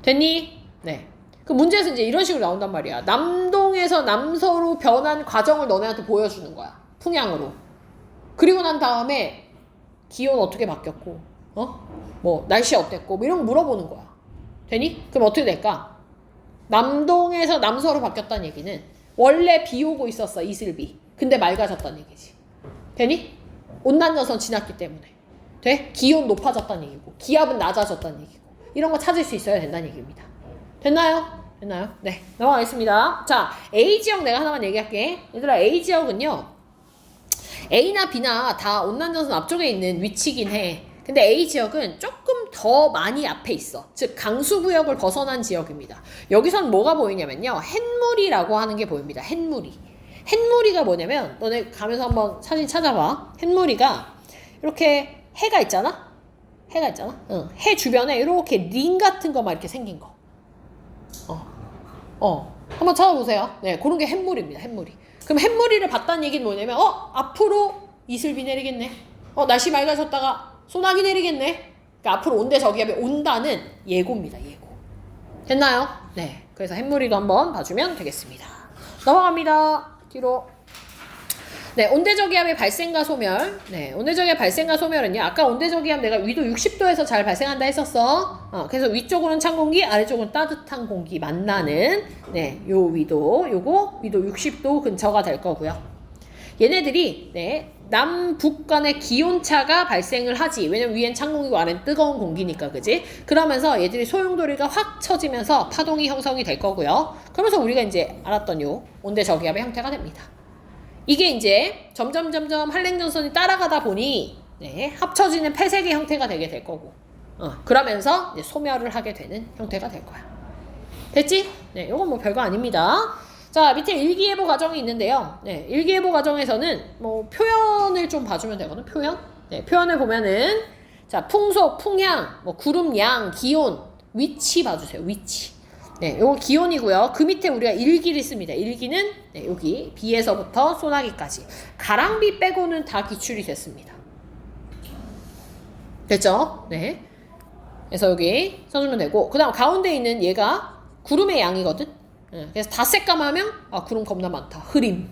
됐니? 네. 그 문제에서 이제 이런 식으로 나온단 말이야. 남동에서 남서로 변한 과정을 너네한테 보여주는 거야. 풍향으로. 그리고 난 다음에 기온 어떻게 바뀌었고, 뭐 날씨 어땠고, 뭐 이런 거 물어보는 거야. 되니? 그럼 어떻게 될까? 남동에서 남서로 바뀌었다는 얘기는 원래 비 오고 있었어, 이슬비. 근데 맑아졌다는 얘기지. 되니? 온난전선 지났기 때문에. 돼? 기온 높아졌다는 얘기고, 기압은 낮아졌다는 얘기고, 이런 거 찾을 수 있어야 된다는 얘기입니다. 됐나요? 됐나요? 네, 넘어가겠습니다. 자, A지역 내가 하나만 얘기할게. 얘들아, A지역은요, A나 B나 다 온난전선 앞쪽에 있는 위치긴 해. 근데 A지역은 조금 더 많이 앞에 있어. 즉 강수구역을 벗어난 지역입니다. 여기선 뭐가 보이냐면요, 햇무리라고 하는 게 보입니다. 햇무리가 뭐냐면, 너네 가면서 한번 사진 찾아봐. 햇무리가 이렇게 해가 있잖아? 응. 해 주변에 이렇게 링 같은 거 막 이렇게 생긴 거. 한번 찾아보세요. 네, 그런 게 햇무리입니다. 햇무리. 그럼 햇무리를 봤다는 얘기는 뭐냐면, 앞으로 이슬비 내리겠네. 날씨 맑아졌다가 소나기 내리겠네. 그러니까 앞으로 온대저기압이 온다는 예고입니다. 예고. 됐나요? 네. 그래서 햇무리도 한번 봐주면 되겠습니다. 넘어갑니다. 뒤로. 네, 온대저기압의 발생과 소멸. 네, 온대저기압 발생과 소멸은요, 아까 온대저기압 내가 위도 60도에서 잘 발생한다 했었어. 그래서 위쪽으로는 찬 공기, 아래쪽은 따뜻한 공기 만나는, 네, 요 위도, 요거 위도 60도 근처가 될 거고요. 얘네들이, 네, 남북 간의 기온차가 발생을 하지. 왜냐면 위엔 찬 공기고 아래는 뜨거운 공기니까, 그지? 그러면서 얘들이 소용돌이가 확 쳐지면서 파동이 형성이 될 거고요. 그러면서 우리가 이제 알았던 요 온대저기압의 형태가 됩니다. 이게 이제 점점 한랭전선이 따라가다 보니, 네, 합쳐지는 폐색의 형태가 되게 될 거고, 그러면서 이제 소멸을 하게 되는 형태가 될 거야. 됐지? 네, 이건 뭐 별거 아닙니다. 자, 밑에 일기예보 과정이 있는데요. 네, 일기예보 과정에서는 뭐 표현을 좀 봐주면 되거든. 표현. 네, 표현을 보면은, 자, 풍속, 풍향, 뭐 구름 양, 기온, 위치 봐주세요. 위치. 네, 요거 기온이고요. 그 밑에 우리가 일기를 씁니다. 일기는, 네, 여기 비에서부터 소나기까지. 가랑비 빼고는 다 기출이 됐습니다. 됐죠? 네. 그래서 여기 써주면 되고, 그 다음 가운데 있는 얘가 구름의 양이거든. 네, 그래서 다 새까마면 구름 겁나 많다. 흐림.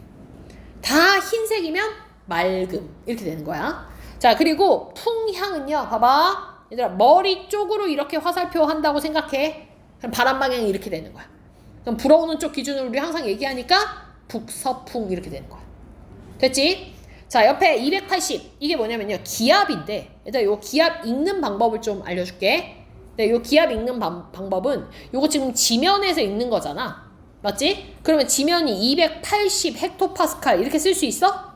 다 흰색이면 맑음. 이렇게 되는 거야. 자, 그리고 풍향은요, 봐봐. 얘들아 머리 쪽으로 이렇게 화살표 한다고 생각해. 그럼 바람 방향이 이렇게 되는 거야. 그럼 불어오는 쪽 기준으로 우리 항상 얘기하니까 북서풍 이렇게 되는 거야. 됐지? 자, 옆에 280 이게 뭐냐면요 기압인데 얘들아 요 기압 읽는 방법을 좀 알려줄게. 네, 요 기압 읽는 방법은 요거 지금 지면에서 읽는 거잖아. 맞지? 그러면 지면이 280 헥토파스칼 이렇게 쓸 수 있어?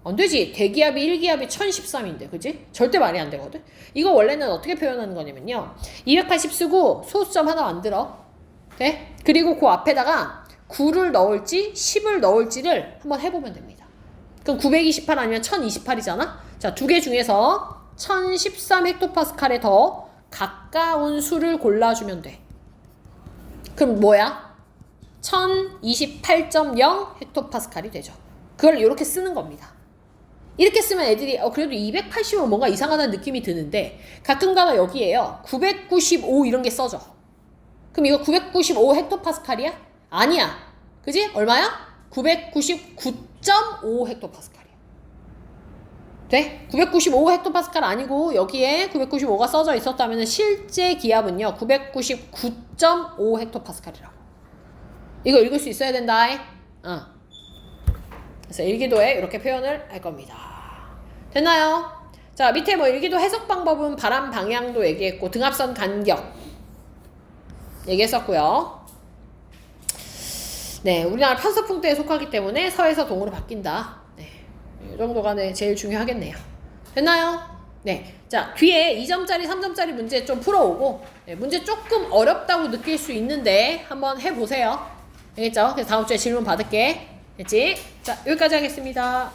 안 되지. 대기압이 1기압이 1013인데 그지? 절대 말이 안 되거든. 이거 원래는 어떻게 표현하는 거냐면요 280 쓰고 소수점 하나 만들어. 네? 그리고 그 앞에다가 9를 넣을지 10을 넣을지를 한번 해보면 됩니다. 그럼 928 아니면 1028이잖아? 자, 두 개 중에서 1013 헥토파스칼에 더 가까운 수를 골라주면 돼. 그럼 뭐야? 1028.0 헥토파스칼이 되죠. 그걸 이렇게 쓰는 겁니다. 이렇게 쓰면 애들이 그래도 280은 뭔가 이상하다는 느낌이 드는데 가끔가다 여기에요 995 이런 게 써져. 그럼 이거 995 헥토파스칼이야? 아니야. 그지? 얼마야? 999.5 헥토파스칼이야. 돼? 995 헥토파스칼 아니고 여기에 995가 써져 있었다면 실제 기압은요 999.5 헥토파스칼이라고. 이거 읽을 수 있어야 된다. 그래서 일기도에 이렇게 표현을 할 겁니다. 됐나요? 자, 밑에 뭐 일기도 해석 방법은 바람 방향도 얘기했고 등압선 간격 얘기했었고요. 네, 우리나라 편서풍대에 속하기 때문에 서에서 동으로 바뀐다. 네, 이 정도가 네, 제일 중요하겠네요. 됐나요? 네, 자 뒤에 2점짜리 3점짜리 문제 좀 풀어오고 네, 문제 조금 어렵다고 느낄 수 있는데 한번 해보세요. 알겠죠? 그래서 다음 주에 질문 받을게. 됐지? 자, 여기까지 하겠습니다.